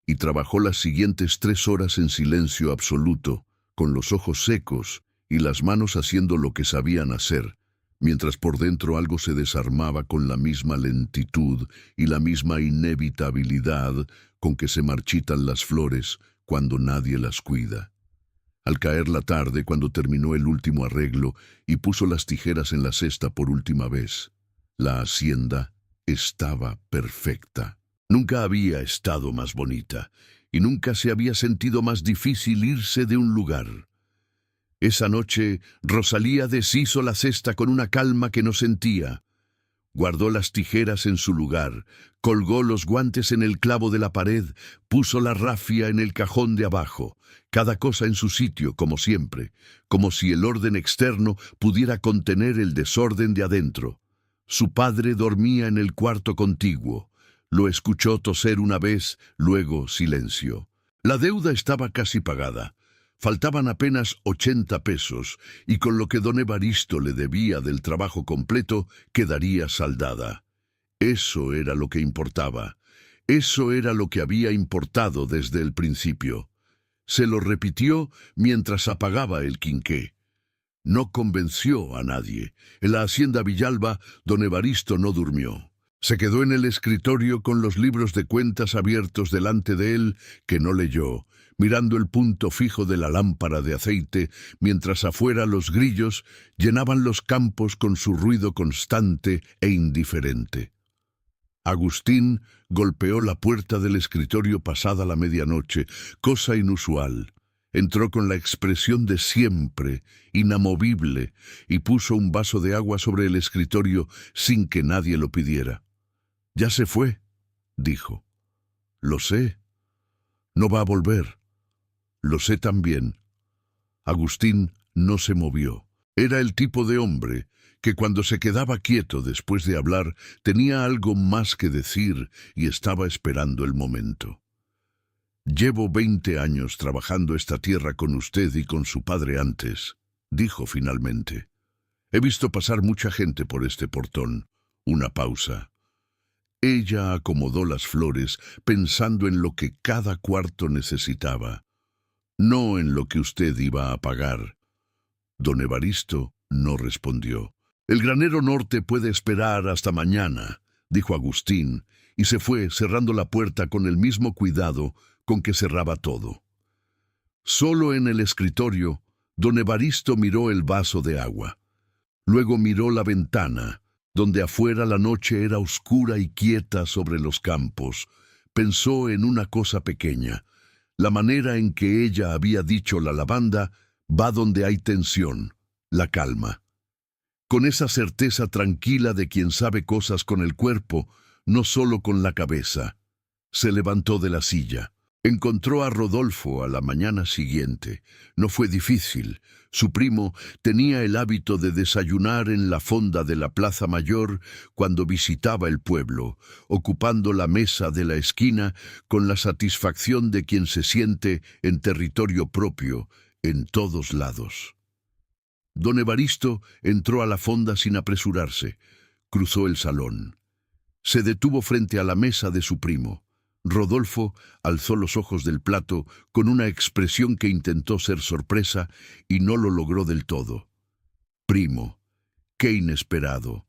y trabajó las siguientes 3 horas en silencio absoluto, con los ojos secos y las manos haciendo lo que sabían hacer, mientras por dentro algo se desarmaba con la misma lentitud y la misma inevitabilidad con que se marchitan las flores cuando nadie las cuida. Al caer la tarde, cuando terminó el último arreglo y puso las tijeras en la cesta por última vez, la hacienda estaba perfecta. Nunca había estado más bonita, y nunca se había sentido más difícil irse de un lugar. Esa noche, Rosalía deshizo la cesta con una calma que no sentía. Guardó las tijeras en su lugar, colgó los guantes en el clavo de la pared, puso la rafia en el cajón de abajo, cada cosa en su sitio, como siempre, como si el orden externo pudiera contener el desorden de adentro. Su padre dormía en el cuarto contiguo. Lo escuchó toser una vez, luego silencio. La deuda estaba casi pagada. Faltaban apenas 80 pesos, y con lo que don Evaristo le debía del trabajo completo, quedaría saldada. Eso era lo que importaba. Eso era lo que había importado desde el principio. Se lo repitió mientras apagaba el quinqué. No convenció a nadie. En la hacienda Villalba, don Evaristo no durmió. Se quedó en el escritorio con los libros de cuentas abiertos delante de él, que no leyó, mirando el punto fijo de la lámpara de aceite, mientras afuera los grillos llenaban los campos con su ruido constante e indiferente. Agustín golpeó la puerta del escritorio pasada la medianoche, cosa inusual. Entró con la expresión de siempre, inamovible, y puso un vaso de agua sobre el escritorio sin que nadie lo pidiera. «Ya se fue», dijo. «Lo sé. No va a volver. Lo sé también». Agustín no se movió. Era el tipo de hombre que cuando se quedaba quieto después de hablar tenía algo más que decir y estaba esperando el momento. «Llevo 20 años trabajando esta tierra con usted y con su padre antes», dijo finalmente. «He visto pasar mucha gente por este portón». Una pausa. Ella acomodó las flores pensando en lo que cada cuarto necesitaba, no en lo que usted iba a pagar. Don Evaristo no respondió. «El granero norte puede esperar hasta mañana», dijo Agustín, y se fue cerrando la puerta con el mismo cuidado con que cerraba todo. Solo en el escritorio, don Evaristo miró el vaso de agua. Luego miró la ventana, donde afuera la noche era oscura y quieta sobre los campos. Pensó en una cosa pequeña. La manera en que ella había dicho la lavanda va donde hay tensión, la calma. Con esa certeza tranquila de quien sabe cosas con el cuerpo, no solo con la cabeza. Se levantó de la silla. Encontró a Rodolfo a la mañana siguiente. No fue difícil. Su primo tenía el hábito de desayunar en la fonda de la Plaza Mayor cuando visitaba el pueblo, ocupando la mesa de la esquina con la satisfacción de quien se siente en territorio propio, en todos lados. Don Evaristo entró a la fonda sin apresurarse. Cruzó el salón. Se detuvo frente a la mesa de su primo. Rodolfo alzó los ojos del plato con una expresión que intentó ser sorpresa y no lo logró del todo. «Primo, qué inesperado».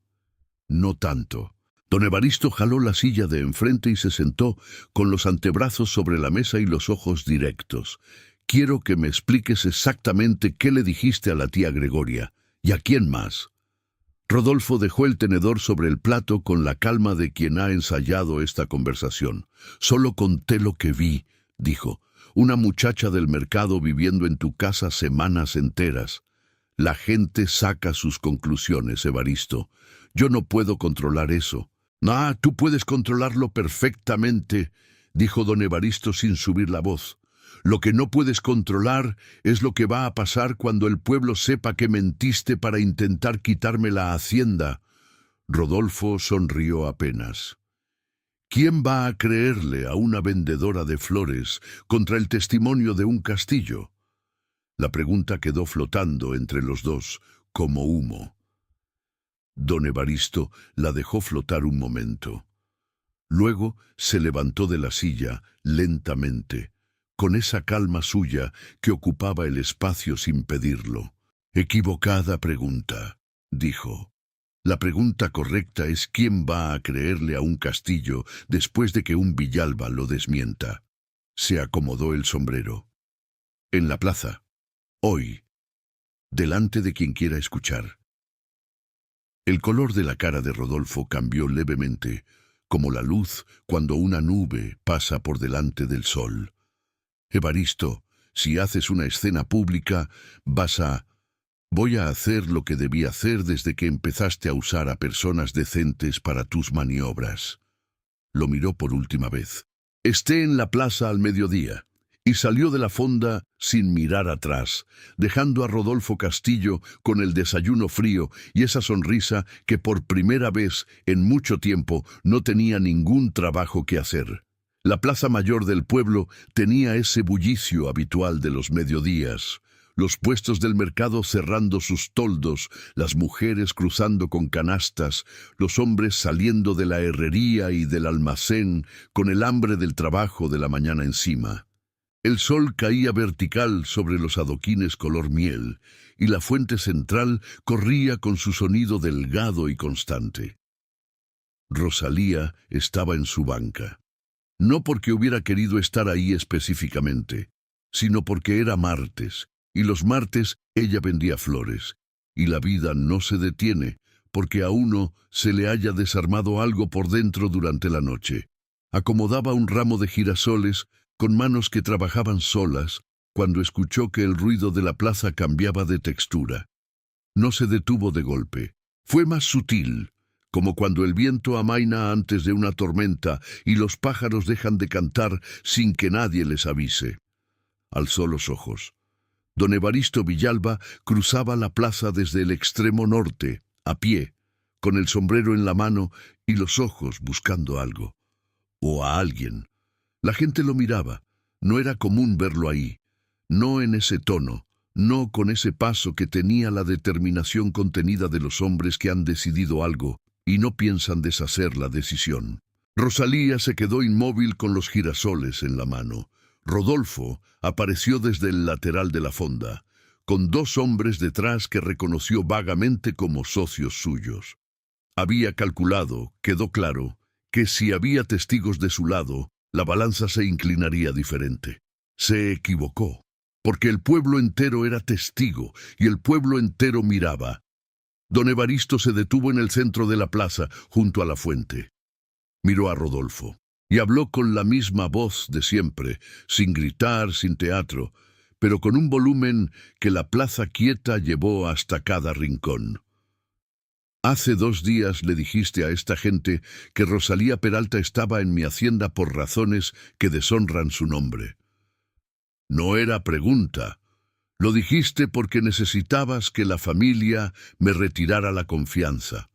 «No tanto». Don Evaristo jaló la silla de enfrente y se sentó con los antebrazos sobre la mesa y los ojos directos. «Quiero que me expliques exactamente qué le dijiste a la tía Gregoria. ¿Y a quién más?» Rodolfo dejó el tenedor sobre el plato con la calma de quien ha ensayado esta conversación. «Solo conté lo que vi», dijo. «Una muchacha del mercado viviendo en tu casa semanas enteras. La gente saca sus conclusiones, Evaristo. Yo no puedo controlar eso». «Ah, tú puedes controlarlo perfectamente», dijo don Evaristo sin subir la voz. «Lo que no puedes controlar es lo que va a pasar cuando el pueblo sepa que mentiste para intentar quitarme la hacienda». Rodolfo sonrió apenas. «¿Quién va a creerle a una vendedora de flores contra el testimonio de un castillo?» La pregunta quedó flotando entre los dos, como humo. Don Evaristo la dejó flotar un momento. Luego se levantó de la silla, lentamente, con esa calma suya que ocupaba el espacio sin pedirlo. «Equivocada pregunta», dijo. «La pregunta correcta es quién va a creerle a un castillo después de que un Villalba lo desmienta». Se acomodó el sombrero. «En la plaza. Hoy. Delante de quien quiera escuchar». El color de la cara de Rodolfo cambió levemente, como la luz cuando una nube pasa por delante del sol. «Evaristo, si haces una escena pública, voy a hacer lo que debí hacer desde que empezaste a usar a personas decentes para tus maniobras». Lo miró por última vez. «Esté en la plaza al mediodía», y salió de la fonda sin mirar atrás, dejando a Rodolfo Castillo con el desayuno frío y esa sonrisa que por primera vez en mucho tiempo no tenía ningún trabajo que hacer. La plaza mayor del pueblo tenía ese bullicio habitual de los mediodías, los puestos del mercado cerrando sus toldos, las mujeres cruzando con canastas, los hombres saliendo de la herrería y del almacén con el hambre del trabajo de la mañana encima. El sol caía vertical sobre los adoquines color miel, y la fuente central corría con su sonido delgado y constante. Rosalía estaba en su banca. No porque hubiera querido estar ahí específicamente, sino porque era martes, y los martes ella vendía flores, y la vida no se detiene porque a uno se le haya desarmado algo por dentro durante la noche. Acomodaba un ramo de girasoles con manos que trabajaban solas cuando escuchó que el ruido de la plaza cambiaba de textura. No se detuvo de golpe. Fue más sutil, como cuando el viento amaina antes de una tormenta y los pájaros dejan de cantar sin que nadie les avise. Alzó los ojos. Don Evaristo Villalba cruzaba la plaza desde el extremo norte, a pie, con el sombrero en la mano y los ojos buscando algo. O a alguien. La gente lo miraba. No era común verlo ahí. No en ese tono, no con ese paso que tenía la determinación contenida de los hombres que han decidido algo y no piensan deshacer la decisión. Rosalía se quedó inmóvil con los girasoles en la mano. Rodolfo apareció desde el lateral de la fonda, con dos hombres detrás que reconoció vagamente como socios suyos. Había calculado, quedó claro, que si había testigos de su lado, la balanza se inclinaría diferente. Se equivocó, porque el pueblo entero era testigo y el pueblo entero miraba. Don Evaristo se detuvo en el centro de la plaza, junto a la fuente. Miró a Rodolfo y habló con la misma voz de siempre, sin gritar, sin teatro, pero con un volumen que la plaza quieta llevó hasta cada rincón. Hace 2 días le dijiste a esta gente que Rosalía Peralta estaba en mi hacienda por razones que deshonran su nombre. No era pregunta. Lo dijiste porque necesitabas que la familia me retirara la confianza,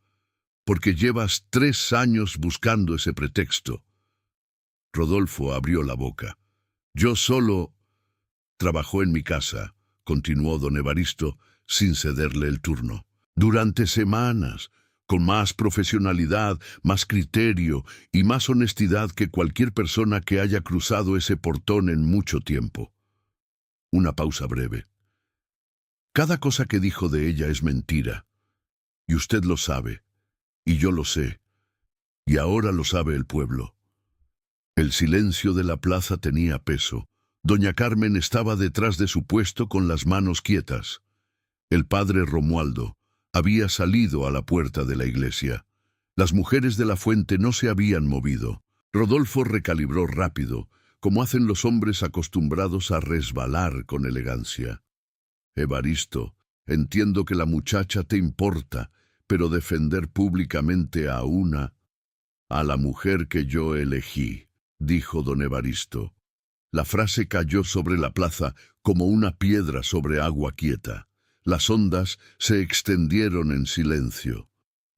porque llevas 3 años buscando ese pretexto. Rodolfo abrió la boca. Yo solo trabajó en mi casa, continuó don Evaristo, sin cederle el turno. Durante semanas, con más profesionalidad, más criterio y más honestidad que cualquier persona que haya cruzado ese portón en mucho tiempo. Una pausa breve. Cada cosa que dijo de ella es mentira, y usted lo sabe, y yo lo sé, y ahora lo sabe el pueblo. El silencio de la plaza tenía peso. Doña Carmen estaba detrás de su puesto con las manos quietas. El padre Romualdo había salido a la puerta de la iglesia. Las mujeres de la fuente no se habían movido. Rodolfo recalibró rápido, como hacen los hombres acostumbrados a resbalar con elegancia. Evaristo, entiendo que la muchacha te importa, pero defender públicamente a la mujer que yo elegí, dijo don Evaristo. La frase cayó sobre la plaza como una piedra sobre agua quieta. Las ondas se extendieron en silencio.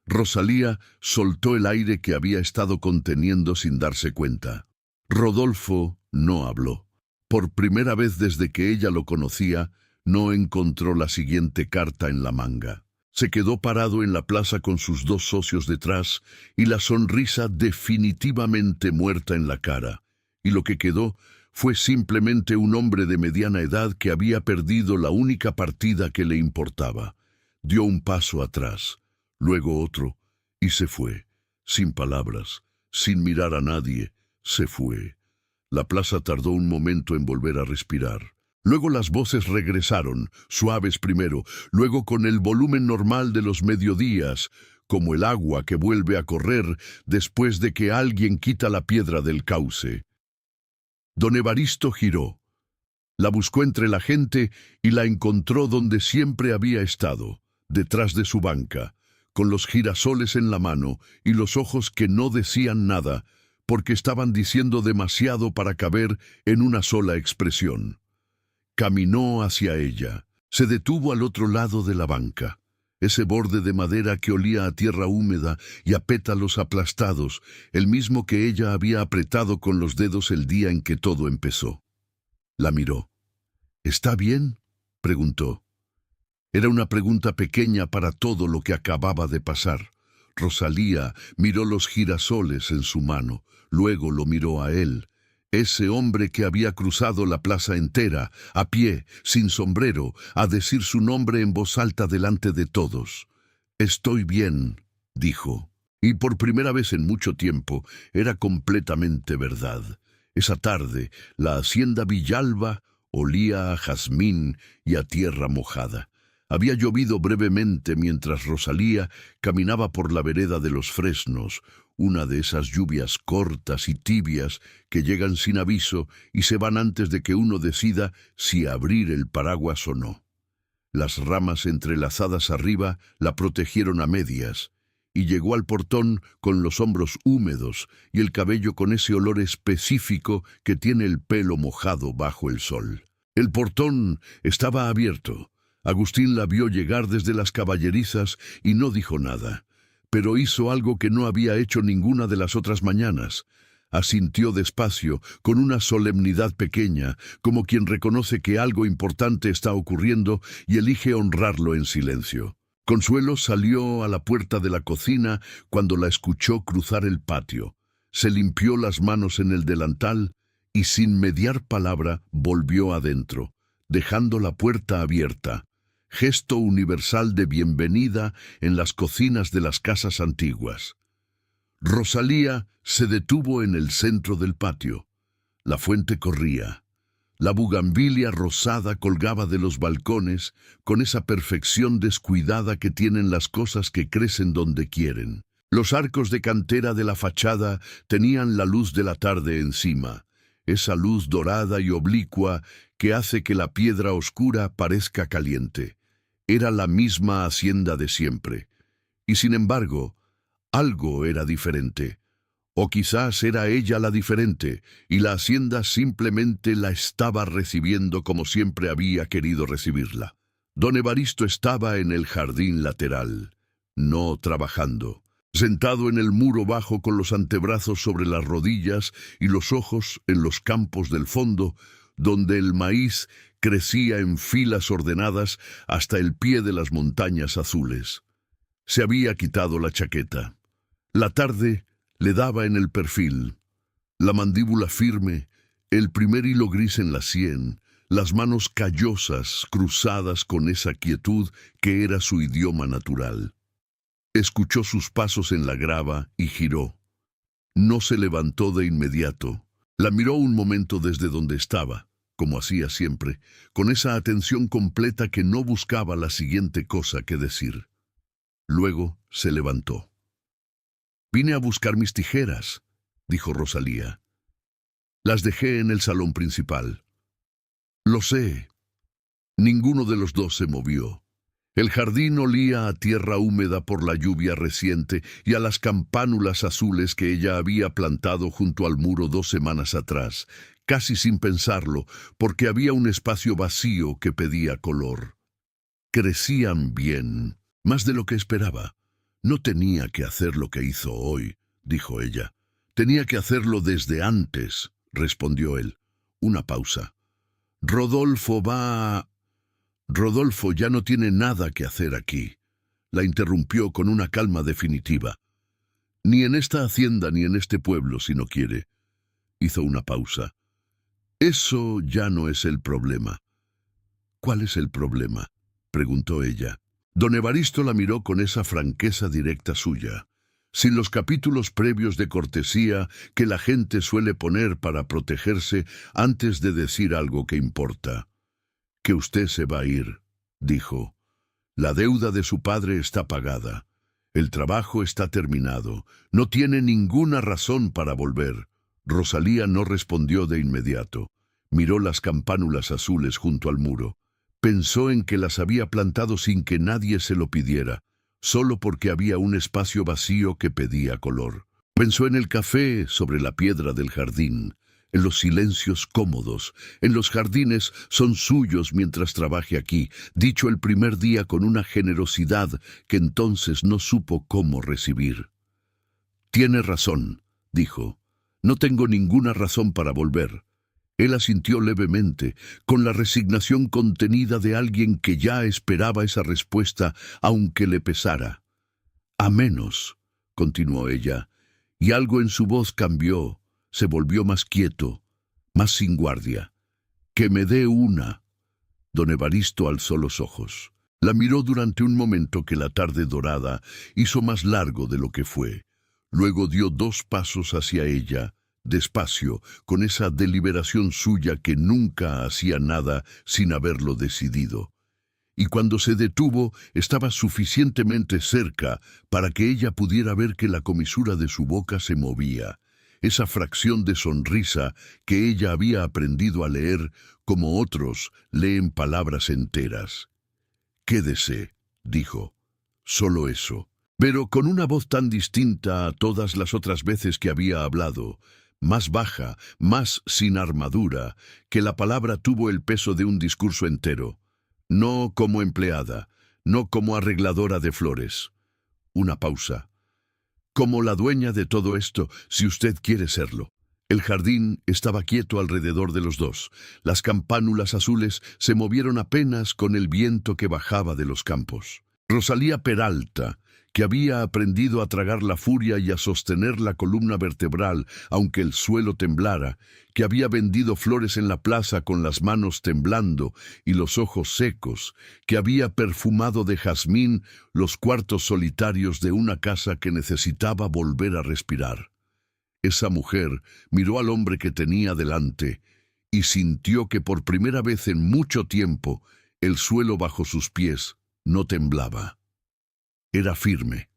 Rosalía soltó el aire que había estado conteniendo sin darse cuenta. Rodolfo no habló. Por primera vez desde que ella lo conocía, no encontró la siguiente carta en la manga. Se quedó parado en la plaza con sus 2 socios detrás y la sonrisa definitivamente muerta en la cara. Y lo que quedó fue simplemente un hombre de mediana edad que había perdido la única partida que le importaba. Dio un paso atrás, luego otro, y se fue, sin palabras, sin mirar a nadie, se fue. La plaza tardó un momento en volver a respirar. Luego las voces regresaron, suaves primero, luego con el volumen normal de los mediodías, como el agua que vuelve a correr después de que alguien quita la piedra del cauce. Don Evaristo giró. La buscó entre la gente y la encontró donde siempre había estado, detrás de su banca, con los girasoles en la mano y los ojos que no decían nada, porque estaban diciendo demasiado para caber en una sola expresión. Caminó hacia ella. Se detuvo al otro lado de la banca. Ese borde de madera que olía a tierra húmeda y a pétalos aplastados, el mismo que ella había apretado con los dedos el día en que todo empezó. La miró. ¿Está bien?, preguntó. Era una pregunta pequeña para todo lo que acababa de pasar. Rosalía miró los girasoles en su mano, luego lo miró a él. Ese hombre que había cruzado la plaza entera, a pie, sin sombrero, a decir su nombre en voz alta delante de todos. «Estoy bien», dijo. Y por primera vez en mucho tiempo era completamente verdad. Esa tarde, la hacienda Villalba olía a jazmín y a tierra mojada. Había llovido brevemente mientras Rosalía caminaba por la vereda de los fresnos, una de esas lluvias cortas y tibias que llegan sin aviso y se van antes de que uno decida si abrir el paraguas o no. Las ramas entrelazadas arriba la protegieron a medias, y llegó al portón con los hombros húmedos y el cabello con ese olor específico que tiene el pelo mojado bajo el sol. El portón estaba abierto. Agustín la vio llegar desde las caballerizas y no dijo nada, pero hizo algo que no había hecho ninguna de las otras mañanas. Asintió despacio, con una solemnidad pequeña, como quien reconoce que algo importante está ocurriendo y elige honrarlo en silencio. Consuelo salió a la puerta de la cocina cuando la escuchó cruzar el patio. Se limpió las manos en el delantal y sin mediar palabra volvió adentro, dejando la puerta abierta, gesto universal de bienvenida en las cocinas de las casas antiguas. Rosalía se detuvo en el centro del patio. La fuente corría. La bugambilia rosada colgaba de los balcones con esa perfección descuidada que tienen las cosas que crecen donde quieren. Los arcos de cantera de la fachada tenían la luz de la tarde encima, esa luz dorada y oblicua que hace que la piedra oscura parezca caliente. Era la misma hacienda de siempre. Y sin embargo, algo era diferente. O quizás era ella la diferente, y la hacienda simplemente la estaba recibiendo como siempre había querido recibirla. Don Evaristo estaba en el jardín lateral, no trabajando, sentado en el muro bajo con los antebrazos sobre las rodillas y los ojos en los campos del fondo, donde el maíz crecía en filas ordenadas hasta el pie de las montañas azules. Se había quitado la chaqueta. La tarde le daba en el perfil, la mandíbula firme, el primer hilo gris en la sien, las manos callosas cruzadas con esa quietud que era su idioma natural. Escuchó sus pasos en la grava y giró. No se levantó de inmediato. La miró un momento desde donde estaba, como hacía siempre, con esa atención completa que no buscaba la siguiente cosa que decir. Luego se levantó. «Vine a buscar mis tijeras», dijo Rosalía. «Las dejé en el salón principal». «Lo sé». Ninguno de los dos se movió. El jardín olía a tierra húmeda por la lluvia reciente y a las campánulas azules que ella había plantado junto al muro 2 semanas atrás, casi sin pensarlo, porque había un espacio vacío que pedía color. Crecían bien, más de lo que esperaba. «No tenía que hacer lo que hizo hoy», dijo ella. «Tenía que hacerlo desde antes», respondió él. Una pausa. «Rodolfo va...» «Rodolfo ya no tiene nada que hacer aquí», la interrumpió con una calma definitiva. «Ni en esta hacienda ni en este pueblo, si no quiere». Hizo una pausa. «Eso ya no es el problema». «¿Cuál es el problema?», preguntó ella. Don Evaristo la miró con esa franqueza directa suya, sin los capítulos previos de cortesía que la gente suele poner para protegerse antes de decir algo que importa. «Que usted se va a ir», dijo. «La deuda de su padre está pagada. El trabajo está terminado. No tiene ninguna razón para volver». Rosalía no respondió de inmediato. Miró las campánulas azules junto al muro. Pensó en que las había plantado sin que nadie se lo pidiera, solo porque había un espacio vacío que pedía color. Pensó en el café sobre la piedra del jardín, en los silencios cómodos. «En los jardines son suyos mientras trabaje aquí», dicho el primer día con una generosidad que entonces no supo cómo recibir. «Tiene razón», dijo. «No tengo ninguna razón para volver». Él asintió levemente, con la resignación contenida de alguien que ya esperaba esa respuesta, aunque le pesara. «A menos», continuó ella, y algo en su voz cambió, se volvió más quieto, más sin guardia. «Que me dé una». Don Evaristo alzó los ojos. La miró durante un momento que la tarde dorada hizo más largo de lo que fue. Luego dio 2 pasos hacia ella, despacio, con esa deliberación suya que nunca hacía nada sin haberlo decidido. Y cuando se detuvo, estaba suficientemente cerca para que ella pudiera ver que la comisura de su boca se movía, esa fracción de sonrisa que ella había aprendido a leer como otros leen palabras enteras. «Quédese», dijo, «solo eso». Pero con una voz tan distinta a todas las otras veces que había hablado, más baja, más sin armadura, que la palabra tuvo el peso de un discurso entero. No como empleada, no como arregladora de flores. Una pausa. Como la dueña de todo esto, si usted quiere serlo. El jardín estaba quieto alrededor de los dos. Las campánulas azules se movieron apenas con el viento que bajaba de los campos. Rosalía Peralta, que había aprendido a tragar la furia y a sostener la columna vertebral, aunque el suelo temblara, que había vendido flores en la plaza con las manos temblando y los ojos secos, que había perfumado de jazmín los cuartos solitarios de una casa que necesitaba volver a respirar. Esa mujer miró al hombre que tenía delante y sintió que por primera vez en mucho tiempo el suelo bajo sus pies no temblaba. Era firme,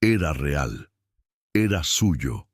era real, era suyo.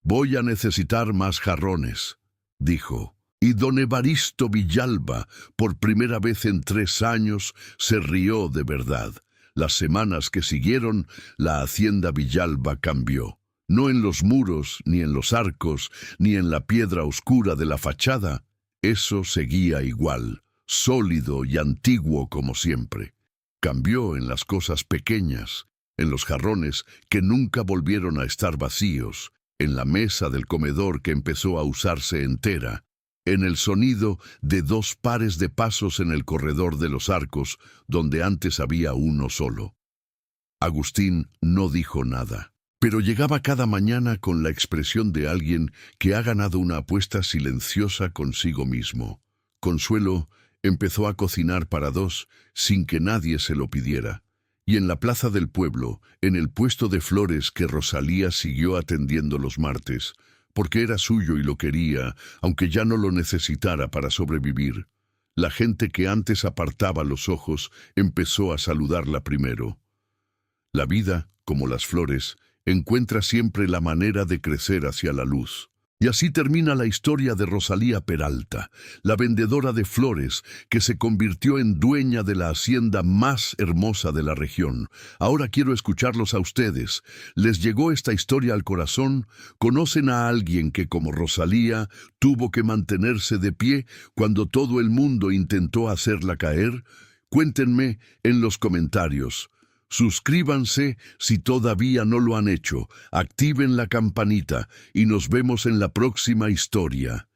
«Voy a necesitar más jarrones», dijo. Y don Evaristo Villalba, por primera vez en 3 años, se rió de verdad. Las semanas que siguieron, la hacienda Villalba cambió. No en los muros, ni en los arcos, ni en la piedra oscura de la fachada. Eso seguía igual, sólido y antiguo como siempre. Cambió en las cosas pequeñas, en los jarrones que nunca volvieron a estar vacíos, en la mesa del comedor que empezó a usarse entera, en el sonido de 2 pares de pasos en el corredor de los arcos, donde antes había uno solo. Agustín no dijo nada, pero llegaba cada mañana con la expresión de alguien que ha ganado una apuesta silenciosa consigo mismo. Consuelo empezó a cocinar para 2 sin que nadie se lo pidiera. Y en la plaza del pueblo, en el puesto de flores que Rosalía siguió atendiendo los martes, porque era suyo y lo quería, aunque ya no lo necesitara para sobrevivir, la gente que antes apartaba los ojos empezó a saludarla primero. La vida, como las flores, encuentra siempre la manera de crecer hacia la luz. Y así termina la historia de Rosalía Peralta, la vendedora de flores que se convirtió en dueña de la hacienda más hermosa de la región. Ahora quiero escucharlos a ustedes. ¿Les llegó esta historia al corazón? ¿Conocen a alguien que, como Rosalía, tuvo que mantenerse de pie cuando todo el mundo intentó hacerla caer? Cuéntenme en los comentarios. Suscríbanse si todavía no lo han hecho, activen la campanita y nos vemos en la próxima historia.